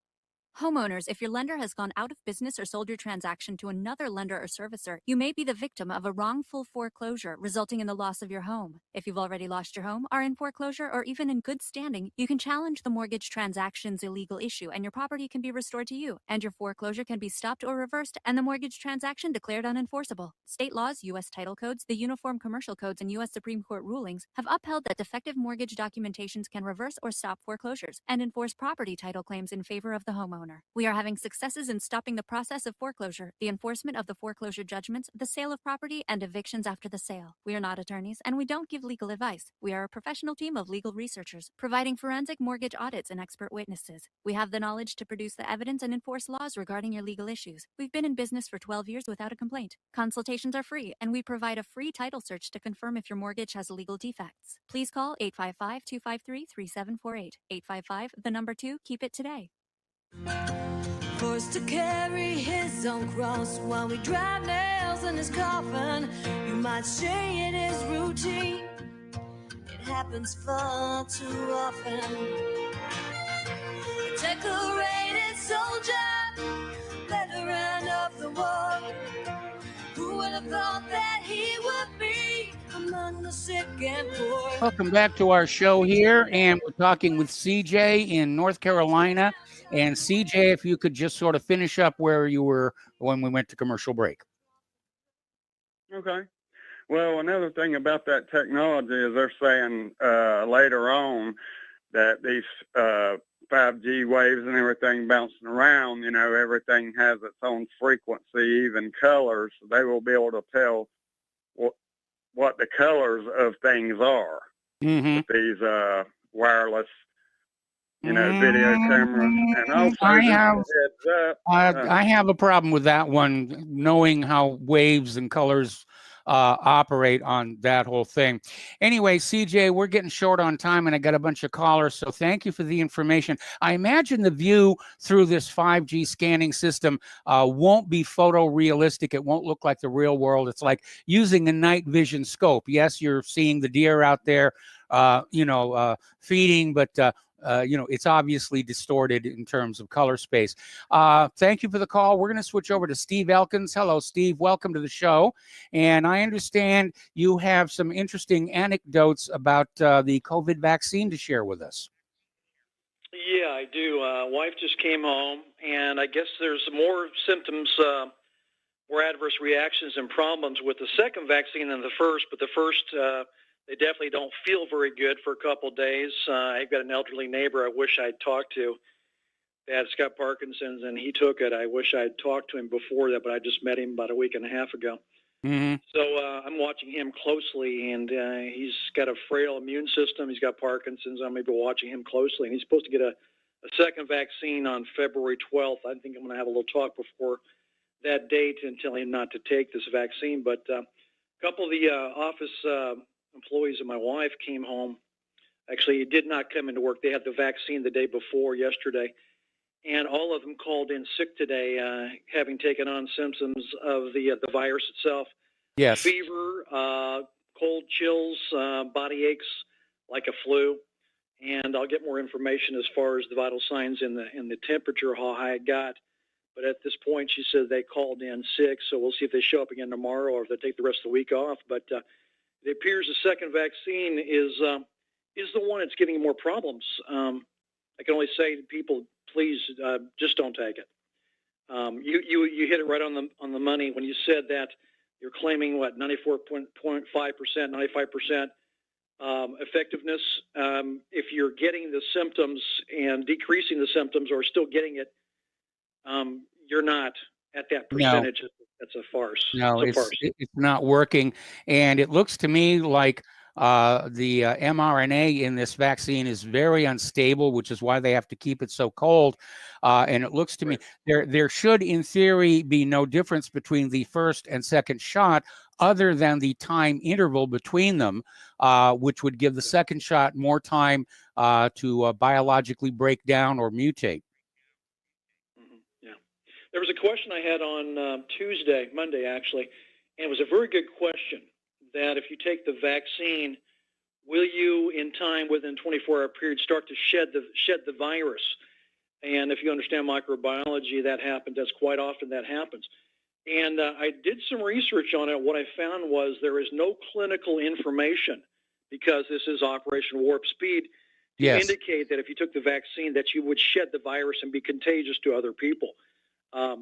Homeowners, if your lender has gone out of business or sold your transaction to another lender or servicer, you may be the victim of a wrongful foreclosure resulting in the loss of your home. If you've already lost your home, are in foreclosure, or even in good standing, you can challenge the mortgage transaction's illegal issue and your property can be restored to you, and your foreclosure can be stopped or reversed and the mortgage transaction declared unenforceable. State laws, U.S. title codes, the Uniform Commercial Codes, and U.S. Supreme Court rulings have upheld that defective mortgage documentations can reverse or stop foreclosures and enforce property title claims in favor of the homeowner. We are having successes in stopping the process of foreclosure, the enforcement of the foreclosure judgments, the sale of property, and evictions after the sale. We are not attorneys, and we don't give legal advice. We are a professional team of legal researchers, providing forensic mortgage audits and expert witnesses. We have the knowledge to produce the evidence and enforce laws regarding your legal issues. We've been in business for 12 years without a complaint. Consultations are free, and we provide a free title search to confirm if your mortgage has legal defects. Please call 855-253-3748. 855, 2, keep it today. Forced to carry his own cross while we drive nails in his coffin. You might say it is routine. It happens far too often. A decorated soldier, veteran of the war. Who would have thought that he would be among the sick and poor? Welcome back to our show here, and we're talking with CJ in North Carolina. And CJ, if you could just sort of finish up where you were when we went to commercial break. Okay. Well, another thing about that technology is they're saying later on that these 5G waves and everything bouncing around, you know, everything has its own frequency, even colors. So they will be able to tell what the colors of things are with these wireless, you know, video cameras. And also, I have a problem with that one, knowing how waves and colors operate on that whole thing. Anyway, CJ, we're getting short on time, and I got a bunch of callers, so thank you for the information. I imagine the view through this 5G scanning system won't be photorealistic. It won't look like the real world. It's like using a night vision scope. Yes, you're seeing the deer out there, feeding, but it's obviously distorted in terms of color space. Thank you for the call. We're going to switch over to Steve Elkins. Hello, Steve. Welcome to the show. And I understand you have some interesting anecdotes about the COVID vaccine to share with us. Yeah, I do. Wife just came home, and I guess there's more symptoms, more adverse reactions and problems with the second vaccine than the first. But the first, they definitely don't feel very good for a couple of days. I've got an elderly neighbor I wish I'd talked to. Dad's got Parkinson's, and he took it. I wish I'd talked to him before that, but I just met him about a week and a half ago. Mm-hmm. So I'm watching him closely, and he's got a frail immune system. He's got Parkinson's. I'm maybe watching him closely, and he's supposed to get a second vaccine on February 12th. I think I'm going to have a little talk before that date and tell him not to take this vaccine. But a couple of the office employees of my wife came home. Actually, did not come into work. They had the vaccine the day before yesterday, and all of them called in sick today, having taken on symptoms of the virus itself. Yes. Fever, cold chills, body aches like a flu. And I'll get more information as far as the vital signs and the temperature, how high it got. But at this point, she said they called in sick, so we'll see if they show up again tomorrow or if they take the rest of the week off. But it appears the second vaccine is the one that's giving more problems. I can only say to people, please just don't take it. You hit it right on the money when you said that you're claiming 94.5%, 95% effectiveness. If you're getting the symptoms and decreasing the symptoms or still getting it, you're not at that percentage. No. That's a farce. No, it's not working. And it looks to me like the mRNA in this vaccine is very unstable, which is why they have to keep it so cold. And it looks to me there should, in theory, be no difference between the first and second shot other than the time interval between them, which would give the second shot more time to biologically break down or mutate. There was a question I had on Monday actually, and it was a very good question. That if you take the vaccine, will you, in time, within 24-hour period, start to shed the virus? And if you understand microbiology, that happens. That's quite often that happens. And I did some research on it. What I found was there is no clinical information, because this is Operation Warp Speed, to indicate that if you took the vaccine that you would shed the virus and be contagious to other people.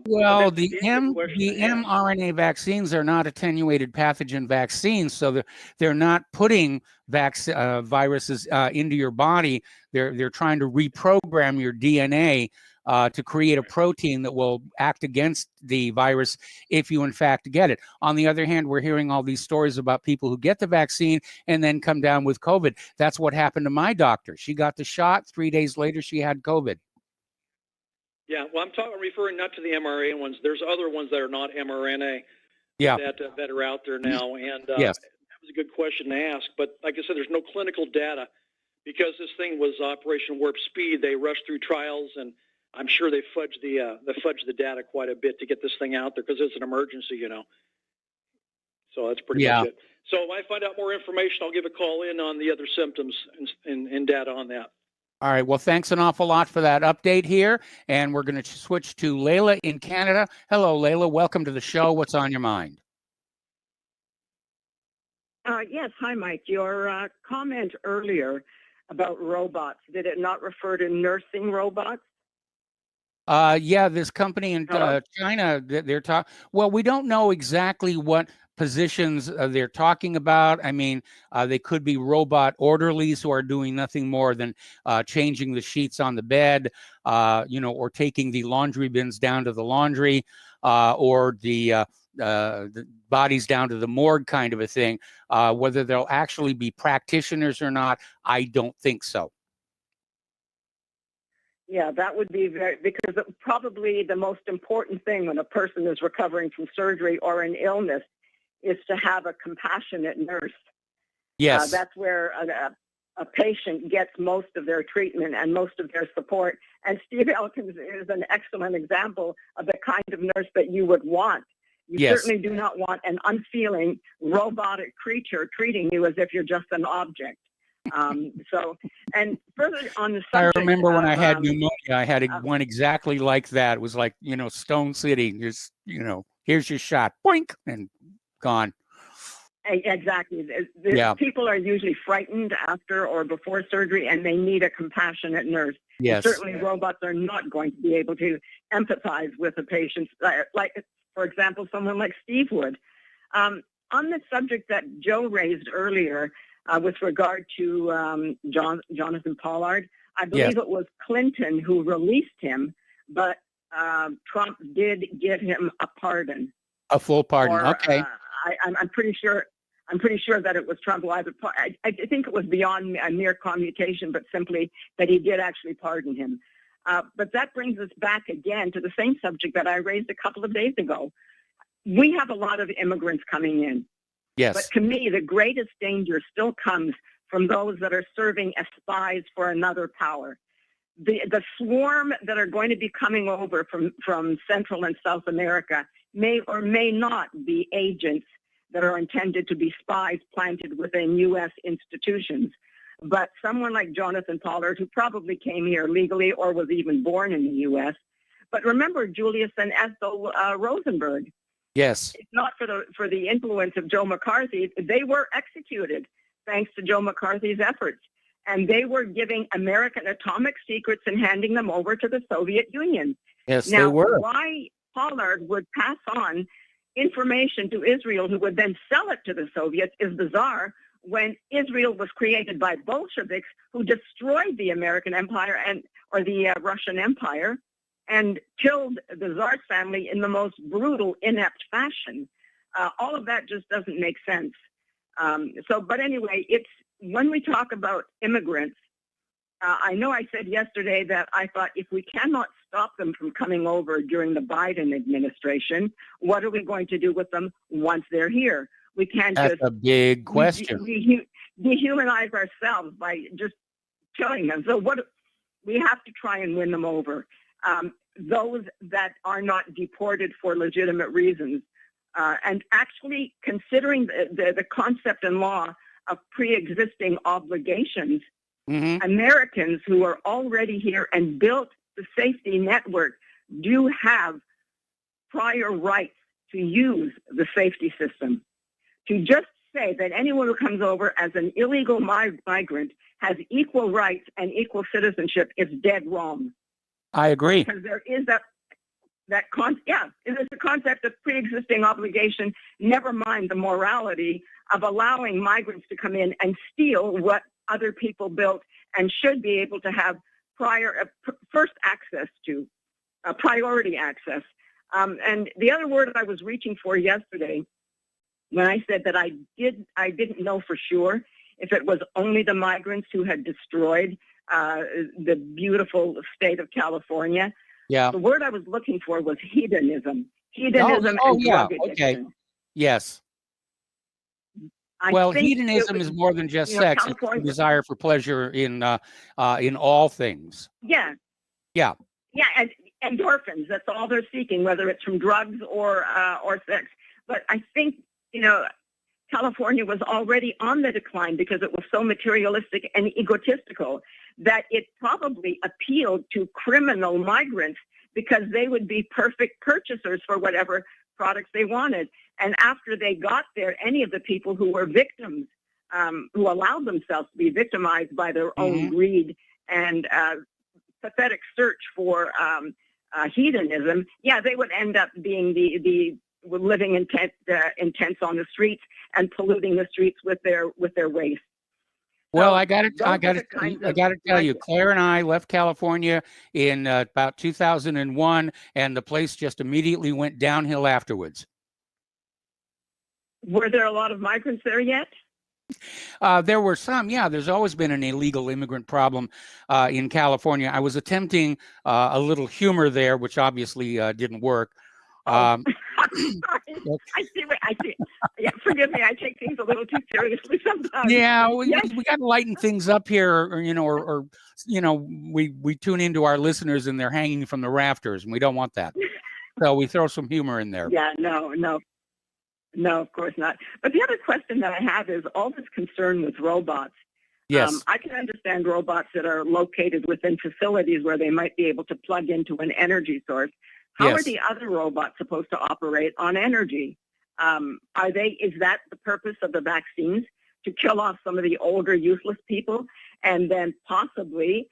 Well, the mRNA vaccines are not attenuated pathogen vaccines, so they're not putting viruses into your body. They're trying to reprogram your DNA to create a protein that will act against the virus if you in fact get it. On the other hand, we're hearing all these stories about people who get the vaccine and then come down with COVID. That's what happened to my doctor. She got the shot. 3 days later, she had COVID. Yeah, well, I'm referring not to the mRNA ones. There's other ones that are not mRNA that are out there now. And that was a good question to ask. But like I said, there's no clinical data because this thing was Operation Warp Speed. They rushed through trials, and I'm sure they fudged the data quite a bit to get this thing out there because it's an emergency, you know. So that's pretty much it. So if I find out more information, I'll give a call in on the other symptoms and data on that. All right. Well, thanks an awful lot for that update here. And we're going to switch to Layla in Canada. Hello, Layla. Welcome to the show. What's on your mind? Yes. Hi, Mike. Your comment earlier about robots, did it not refer to nursing robots? This company in China, they're talking. Well, we don't know exactly what positions they're talking about. I mean, they could be robot orderlies who are doing nothing more than changing the sheets on the bed, or taking the laundry bins down to the laundry, or the bodies down to the morgue kind of a thing. Whether they'll actually be practitioners or not, I don't think so. Yeah, that would be because probably the most important thing when a person is recovering from surgery or an illness is to have a compassionate nurse. Yes. That's where a patient gets most of their treatment and most of their support. And Steve Elkins is an excellent example of the kind of nurse that you would want. You certainly do not want an unfeeling robotic creature treating you as if you're just an object. And further on the subject, I remember when I had pneumonia, I had one exactly like that. It was like, Stone City. Just, here's your shot, boink, and gone. Exactly. Yeah. People are usually frightened after or before surgery, and they need a compassionate nurse. Yes. And certainly, robots are not going to be able to empathize with a patient, like, for example, someone like Steve would. On the subject that Joe raised earlier, with regard to Jonathan Pollard, I believe it was Clinton who released him, but Trump did give him a pardon. A full pardon. Or, okay. I'm pretty sure that it was Trump who either. I think it was beyond a mere commutation, but simply that he did actually pardon him. But that brings us back again to the same subject that I raised a couple of days ago. We have a lot of immigrants coming in. Yes. But to me, the greatest danger still comes from those that are serving as spies for another power. The swarm that are going to be coming over from Central and South America may or may not be agents that are intended to be spies planted within U.S. institutions. But someone like Jonathan Pollard, who probably came here legally or was even born in the U.S. But remember Julius and Ethel Rosenberg. Yes. If not for the influence of Joe McCarthy, they were executed thanks to Joe McCarthy's efforts. And they were giving American atomic secrets and handing them over to the Soviet Union. Yes, now, they were. Why Pollard would pass on information to Israel, who would then sell it to the Soviets, is bizarre, when Israel was created by Bolsheviks who destroyed the American Empire or the Russian Empire and killed the Tsar family in the most brutal, inept fashion. All of that just doesn't make sense. But anyway, when we talk about immigrants, I know I said yesterday that I thought if we cannot stop them from coming over during the Biden administration, what are we going to do with them once they're here? We can't That's just a big question. we dehumanize ourselves by just killing them. So we have to try and win them over. Those that are not deported for legitimate reasons, and actually considering the concept and law of pre-existing obligations, Americans who are already here and built the safety network do have prior rights to use the safety system. To just say that anyone who comes over as an illegal migrant has equal rights and equal citizenship is dead wrong. I agree. Because there is it is the concept of pre-existing obligation, never mind the morality of allowing migrants to come in and steal what other people built and should be able to have first access to, priority access. And the other word I was reaching for yesterday when I said that I didn't know for sure if it was only the migrants who had destroyed the beautiful state of California. Yeah. The word I was looking for was hedonism. Hedonism and drug addiction. Okay. Yes. I Well, think hedonism it was, is more than just sex. It's the desire for pleasure in all things. Yeah. Yeah. Yeah, and endorphins. That's all they're seeking, whether it's from drugs or sex. But I think, California was already on the decline because it was so materialistic and egotistical that it probably appealed to criminal migrants because they would be perfect purchasers for whatever products they wanted. And after they got there, any of the people who were victims, who allowed themselves to be victimized by their own greed and pathetic search for hedonism, they would end up being the living in tents on the streets and polluting the streets with their waste. Well, So I got to tell you, Claire and I left California in about 2001, and the place just immediately went downhill afterwards. Were there a lot of migrants there yet? There were some, yeah. There's always been an illegal immigrant problem in California. I was attempting a little humor there, which obviously didn't work. Sorry. I see. Yeah, forgive me. I take things a little too seriously sometimes. Yeah, Yes. we got to lighten things up here, or we tune into our listeners and they're hanging from the rafters, and we don't want that. So we throw some humor in there. Yeah, no, of course not. But the other question that I have is all this concern with robots. Yes. I can understand robots that are located within facilities where they might be able to plug into an energy source. How are the other robots supposed to operate on energy? Is that the purpose of the vaccines, to kill off some of the older, useless people, and then possibly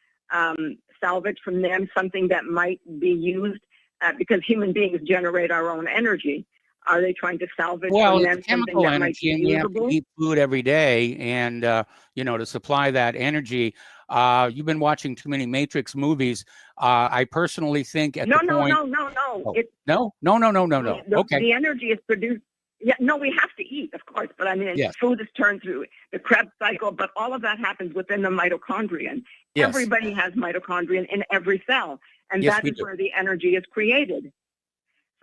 salvage from them something that might be used because human beings generate our own energy? Are they trying to salvage from them it's something chemical that might be energy, and you have to usable? eat food every day, and to supply that energy. You've been watching too many Matrix movies. I personally think at the point. No. No. Okay. The energy is produced. Yeah, no, we have to eat, of course, but I mean, Yes. food is turned through the Krebs cycle, but all of that happens within the mitochondrion. Yes. Everybody has mitochondrion in every cell, and Yes, that we is do. where the energy is created.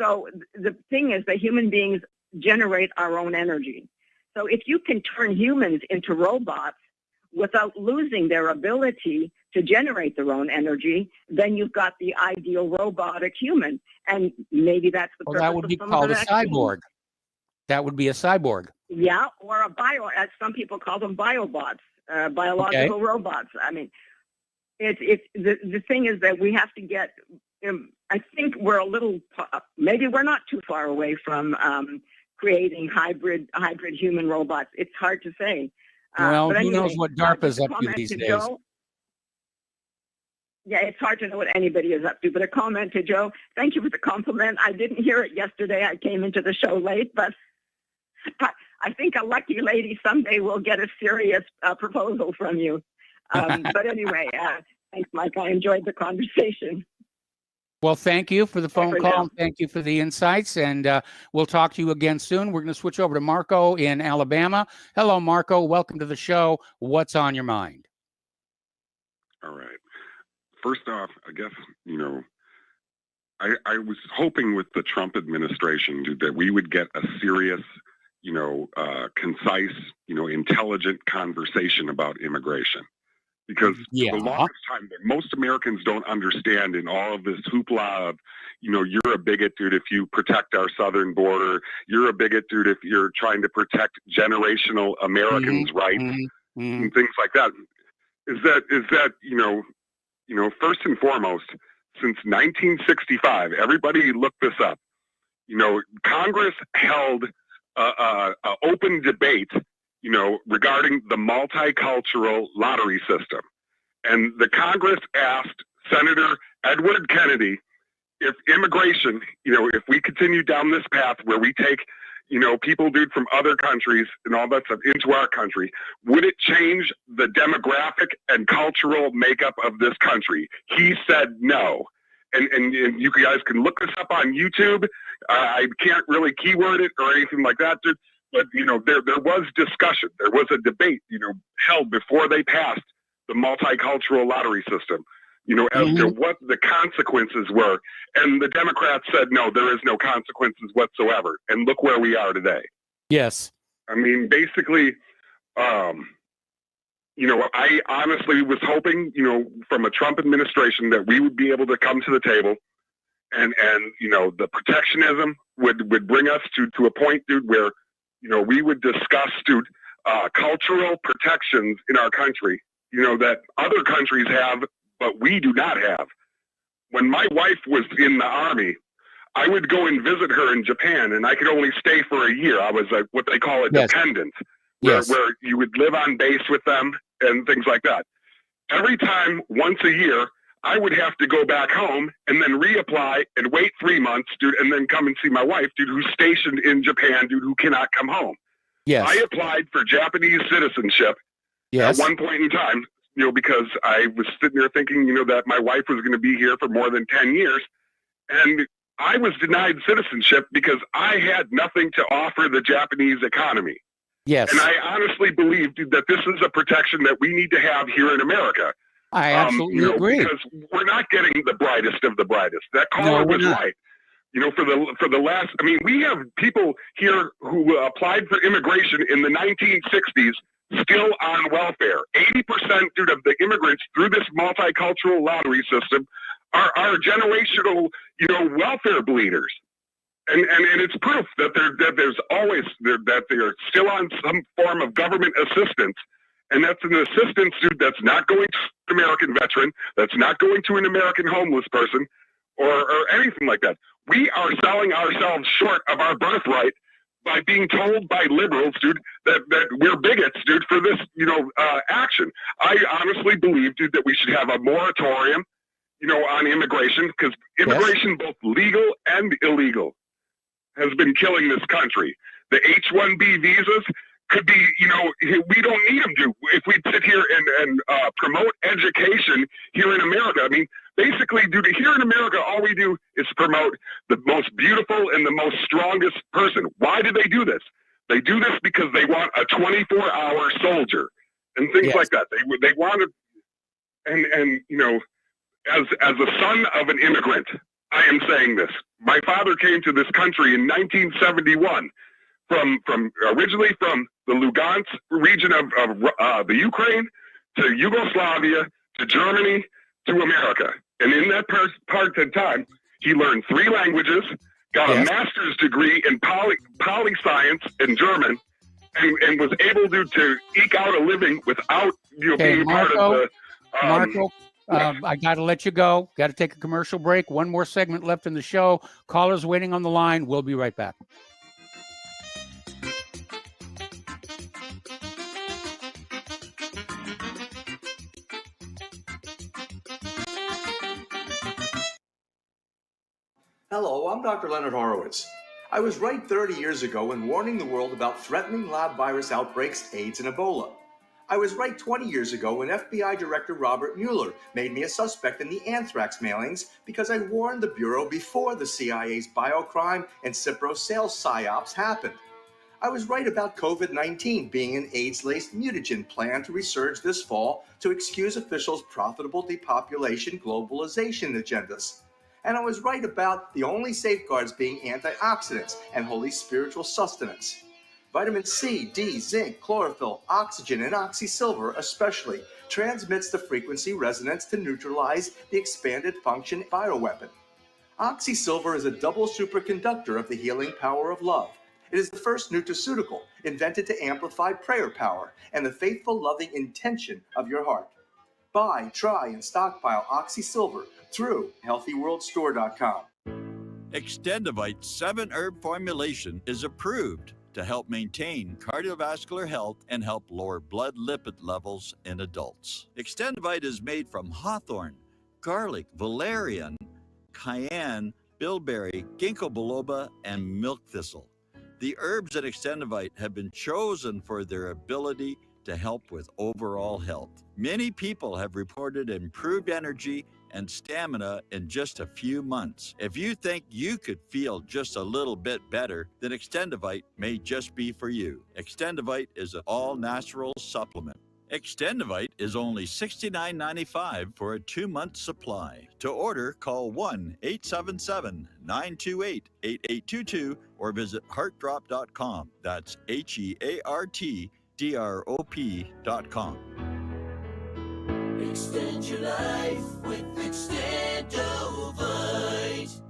So the thing is that human beings generate our own energy. So if you can turn humans into robots without losing their ability to generate their own energy, then you've got the ideal robotic human. And maybe that's the purpose That would be of some called of a the vaccines. cyborg. That would be a cyborg. Yeah, or a as some people call them biobots, biological robots. I mean, the thing is that we have to get. I think we're a little. Maybe we're not too far away from creating hybrid human robots. It's hard to say. Well, but who anyway, knows what DARPA's up to comment these to days? Joe. Yeah, it's hard to know what anybody is up to, but a comment to Joe. Thank you for the compliment. I didn't hear it yesterday. I came into the show late, but I think a lucky lady someday will get a serious proposal from you. But anyway, thanks, Mike. I enjoyed the conversation. Well, thank you for the phone for call. now. And thank you for the insights. And we'll talk to you again soon. We're going to switch over to Marco in Alabama. Hello, Marco. Welcome to the show. What's on your mind? All right. First off, I guess, I was hoping with the Trump administration that we would get a serious, concise, intelligent conversation about immigration. Because for the longest time, most Americans don't understand in all of this hoopla of, you're a bigot, dude, if you protect our southern border. You're a bigot, dude, if you're trying to protect generational Americans' rights and things like that. Is that first and foremost, since 1965, everybody look this up. Congress held a open debate, regarding the multicultural lottery system. And the Congress asked Senator Edward Kennedy if immigration, if we continue down this path where we take, people, dude, from other countries and all that stuff into our country, would it change the demographic and cultural makeup of this country? He said no. And you guys can look this up on YouTube. I can't really keyword it or anything like that, dude. But, there was discussion. There was a debate, held before they passed the multicultural lottery system, as to what the consequences were. And the Democrats said, no, there is no consequences whatsoever. And look where we are today. Yes. I mean, basically, I honestly was hoping, from a Trump administration that we would be able to come to the table and the protectionism would bring us to a point, dude, where, we would discuss, dude, cultural protections in our country, that other countries have, but we do not have. When my wife was in the Army, I would go and visit her in Japan, and I could only stay for a year. I was what they call a dependent, where you would live on base with them and things like that. Every time, once a year, I would have to go back home and then reapply and wait 3 months, dude, and then come and see my wife, dude, who's stationed in Japan, dude, who cannot come home. Yes. I applied for Japanese citizenship at one point in time, because I was sitting there thinking, that my wife was going to be here for more than 10 years. And I was denied citizenship because I had nothing to offer the Japanese economy. Yes. And I honestly believe, dude, that this is a protection that we need to have here in America. I absolutely agree. Because we're not getting the brightest of the brightest. That caller was right. For the last, we have people here who applied for immigration in the 1960s still on welfare. 80% of the immigrants through this multicultural lottery system are generational, welfare bleeders. And it's proof that they're still on some form of government assistance. And that's an assistance, that's not going to an American veteran, that's not going to an American homeless person, or anything like that. We are selling ourselves short of our birthright by being told by liberals, that we're bigots, for this, action. I honestly believe, that we should have a moratorium, on immigration, because immigration, both legal and illegal, has been killing this country. The H-1B visas could be, we don't need them to. If we sit here and promote education here in America, basically, here in America, all we do is promote the most beautiful and the most strongest person. Why do they do this? They do this because they want a 24-hour soldier and things like that. They want to, and as a son of an immigrant, I am saying this. My father came to this country in 1971 originally from the Lugansk region of the Ukraine to Yugoslavia to Germany to America. And in that part of time, he learned 3 languages, got a master's degree in poli-science in German, and was able to eke out a living without being part of the... Marco, I got to let you go. Got to take a commercial break. One more segment left in the show. Callers waiting on the line. We'll be right back. Hello, I'm Dr. Leonard Horowitz. I was right 30 years ago in warning the world about threatening lab virus outbreaks, AIDS, and Ebola. I was right 20 years ago when FBI Director Robert Mueller made me a suspect in the anthrax mailings because I warned the Bureau before the CIA's biocrime and Cipro sales psyops happened. I was right about COVID-19 being an AIDS-laced mutagen planned to resurge this fall to excuse officials' profitable depopulation globalization agendas. And I was right about the only safeguards being antioxidants and holy spiritual sustenance. Vitamin C, D, zinc, chlorophyll, oxygen, and oxysilver especially transmits the frequency resonance to neutralize the expanded function bioweapon. Oxysilver is a double superconductor of the healing power of love. It is the first nutraceutical invented to amplify prayer power and the faithful, loving intention of your heart. Buy, try, and stockpile Oxysilver through HealthyWorldStore.com. Extendivite's 7-herb formulation is approved to help maintain cardiovascular health and help lower blood lipid levels in adults. Extendivite is made from hawthorn, garlic, valerian, cayenne, bilberry, ginkgo biloba, and milk thistle. The herbs in Extendivite have been chosen for their ability to help with overall health. Many people have reported improved energy and stamina in just a few months. If you think you could feel just a little bit better, then Extendivite may just be for you. Extendivite is an all-natural supplement. Extendivite is only $69.95 for a 2-month supply. To order, call 1-877-928-8822 or visit heartdrop.com. That's HEARTDROP.com. Extend your life with Extendovite.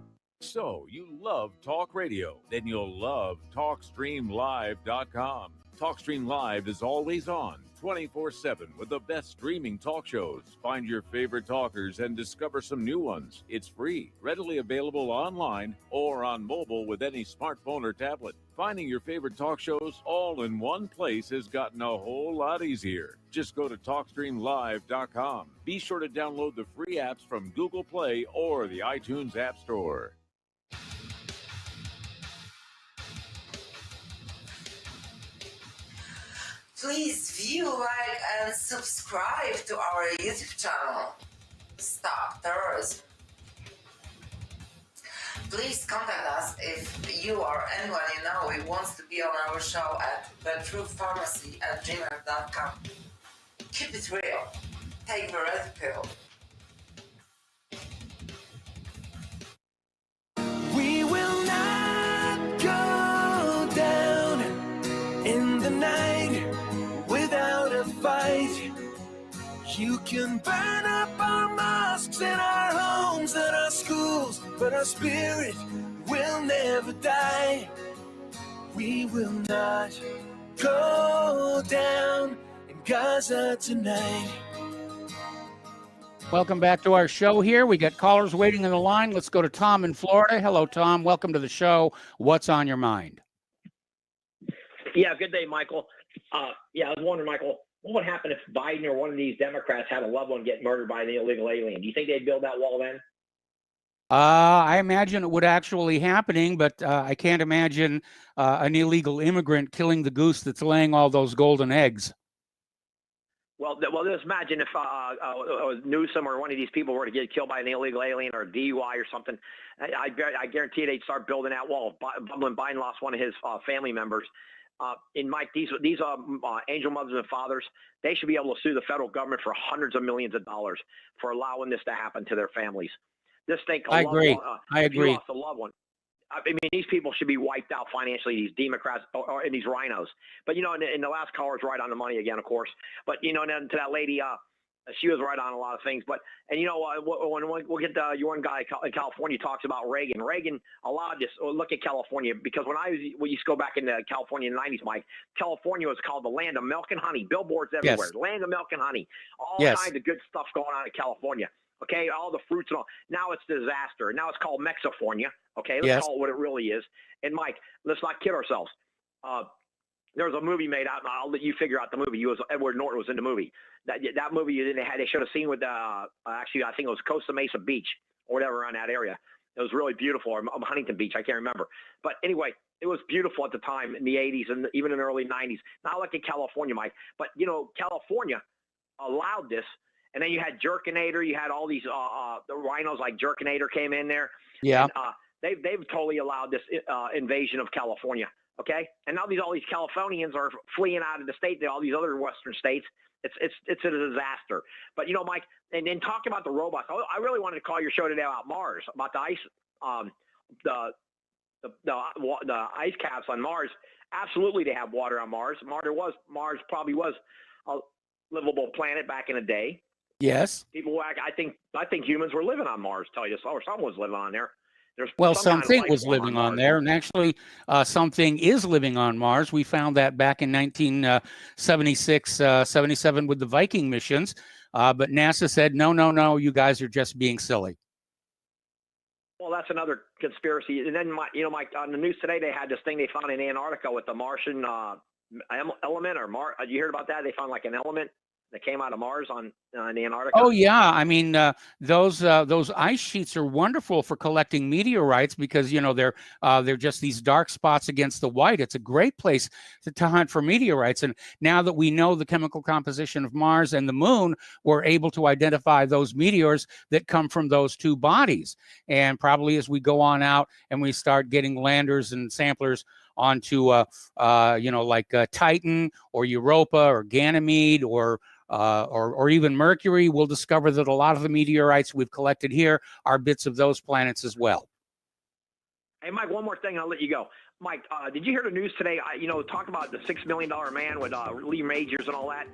So, you love talk radio? Then you'll love TalkStreamLive.com. TalkStream Live is always on, 24/7 with the best streaming talk shows. Find your favorite talkers and discover some new ones. It's free, readily available online or on mobile with any smartphone or tablet. Finding your favorite talk shows all in one place has gotten a whole lot easier. Just go to TalkStreamLive.com. Be sure to download the free apps from Google Play or the iTunes App Store. Please view, like, and subscribe to our YouTube channel. Stop Terrorism. Please contact us if you or anyone you know who wants to be on our show at thetruthpharmacy@gmail.com. Keep it real. Take the red pill. We will You can burn up our mosques and our homes and our schools, but our spirit will never die. We will not go down in Gaza tonight. Welcome back to our show here. We got callers waiting on the line. Let's go to Tom in Florida. Hello, Tom. Welcome to the show. What's on your mind? Yeah, good day, Michael. I was wondering, Michael, what would happen if Biden or one of these Democrats had a loved one get murdered by an illegal alien? Do you think they'd build that wall then? I imagine it would actually happening, but I can't imagine an illegal immigrant killing the goose that's laying all those golden eggs. Well, just imagine if Newsom or one of these people were to get killed by an illegal alien or a DUI or something. I guarantee they'd start building that wall. When Biden lost one of his family members, and Mike, these angel mothers and fathers, they should be able to sue the federal government for hundreds of millions of dollars for allowing this to happen to their families. This thing, I agree. I agree. You lost a loved one. I mean, these people should be wiped out financially, these Democrats and these rhinos. But, and the last caller's right on the money again, of course. But, and then to that lady, she was right on a lot of things. But, when we'll get your one guy in California talks about Reagan. Reagan allowed this. Look at California, because when we used to go back into California in the 90s, Mike, California was called the land of milk and honey. Billboards everywhere. Yes. Land of milk and honey. All kinds of good stuff going on in California. Okay, all the fruits and all. Now it's disaster. Now it's called Mexifornia. Okay, let's call it what it really is. And Mike, let's not kid ourselves. There was a movie made out, and I'll let you figure out the movie. Edward Norton was in the movie. That movie they showed a scene with actually I think it was Costa Mesa Beach or whatever around that area. It was really beautiful, or Huntington Beach, I can't remember. But anyway, it was beautiful at the time in the 80s and even in the early 90s. Not like in California, Mike, but California allowed this. And then you had Jerkinator. You had all these the rhinos like Jerkinator came in there. Yeah. And, they've totally allowed this invasion of California. Okay. And now all these Californians are fleeing out of the state to all these other Western states. It's a disaster. But Mike, and then talk about the robots. I really wanted to call your show today about Mars, about the ice, the ice caps on Mars. Absolutely, they have water on Mars. Mars probably was a livable planet back in the day. Yes. People, I think humans were living on Mars. Tell you, or someone was living on there. Something was living on there, and actually, something is living on Mars. We found that back in 1976, 77 with the Viking missions, but NASA said, no, you guys are just being silly. Well, that's another conspiracy. And then, Mike, on the news today, they had this thing they found in Antarctica with the Martian element, or you heard about that? They found like an element that came out of Mars on Antarctica. Oh yeah, I mean those ice sheets are wonderful for collecting meteorites because they're just these dark spots against the white. It's a great place to hunt for meteorites. And now that we know the chemical composition of Mars and the Moon, we're able to identify those meteors that come from those two bodies. And probably as we go on out and we start getting landers and samplers onto Titan or Europa or Ganymede or even Mercury, we'll discover that a lot of the meteorites we've collected here are bits of those planets as well. Hey, Mike, one more thing, I'll let you go. Mike, did you hear the news today? Talk about the $6 million man with Lee Majors and all that.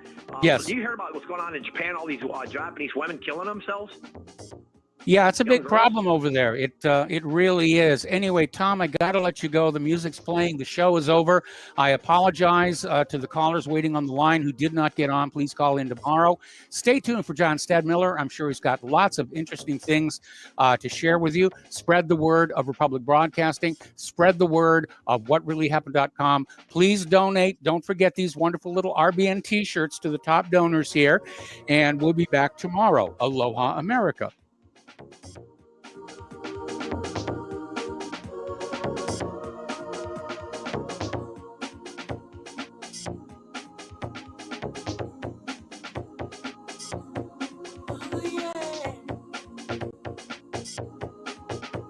Yes. Did you hear about what's going on in Japan? All these Japanese women killing themselves? Yeah, it's a big problem over there. It really is. Anyway, Tom, I got to let you go. The music's playing. The show is over. I apologize to the callers waiting on the line who did not get on. Please call in tomorrow. Stay tuned for John Stadmiller. I'm sure he's got lots of interesting things to share with you. Spread the word of Republic Broadcasting. Spread the word of whatreallyhappened.com. Please donate. Don't forget these wonderful little RBN T-shirts to the top donors here. And we'll be back tomorrow. Aloha, America.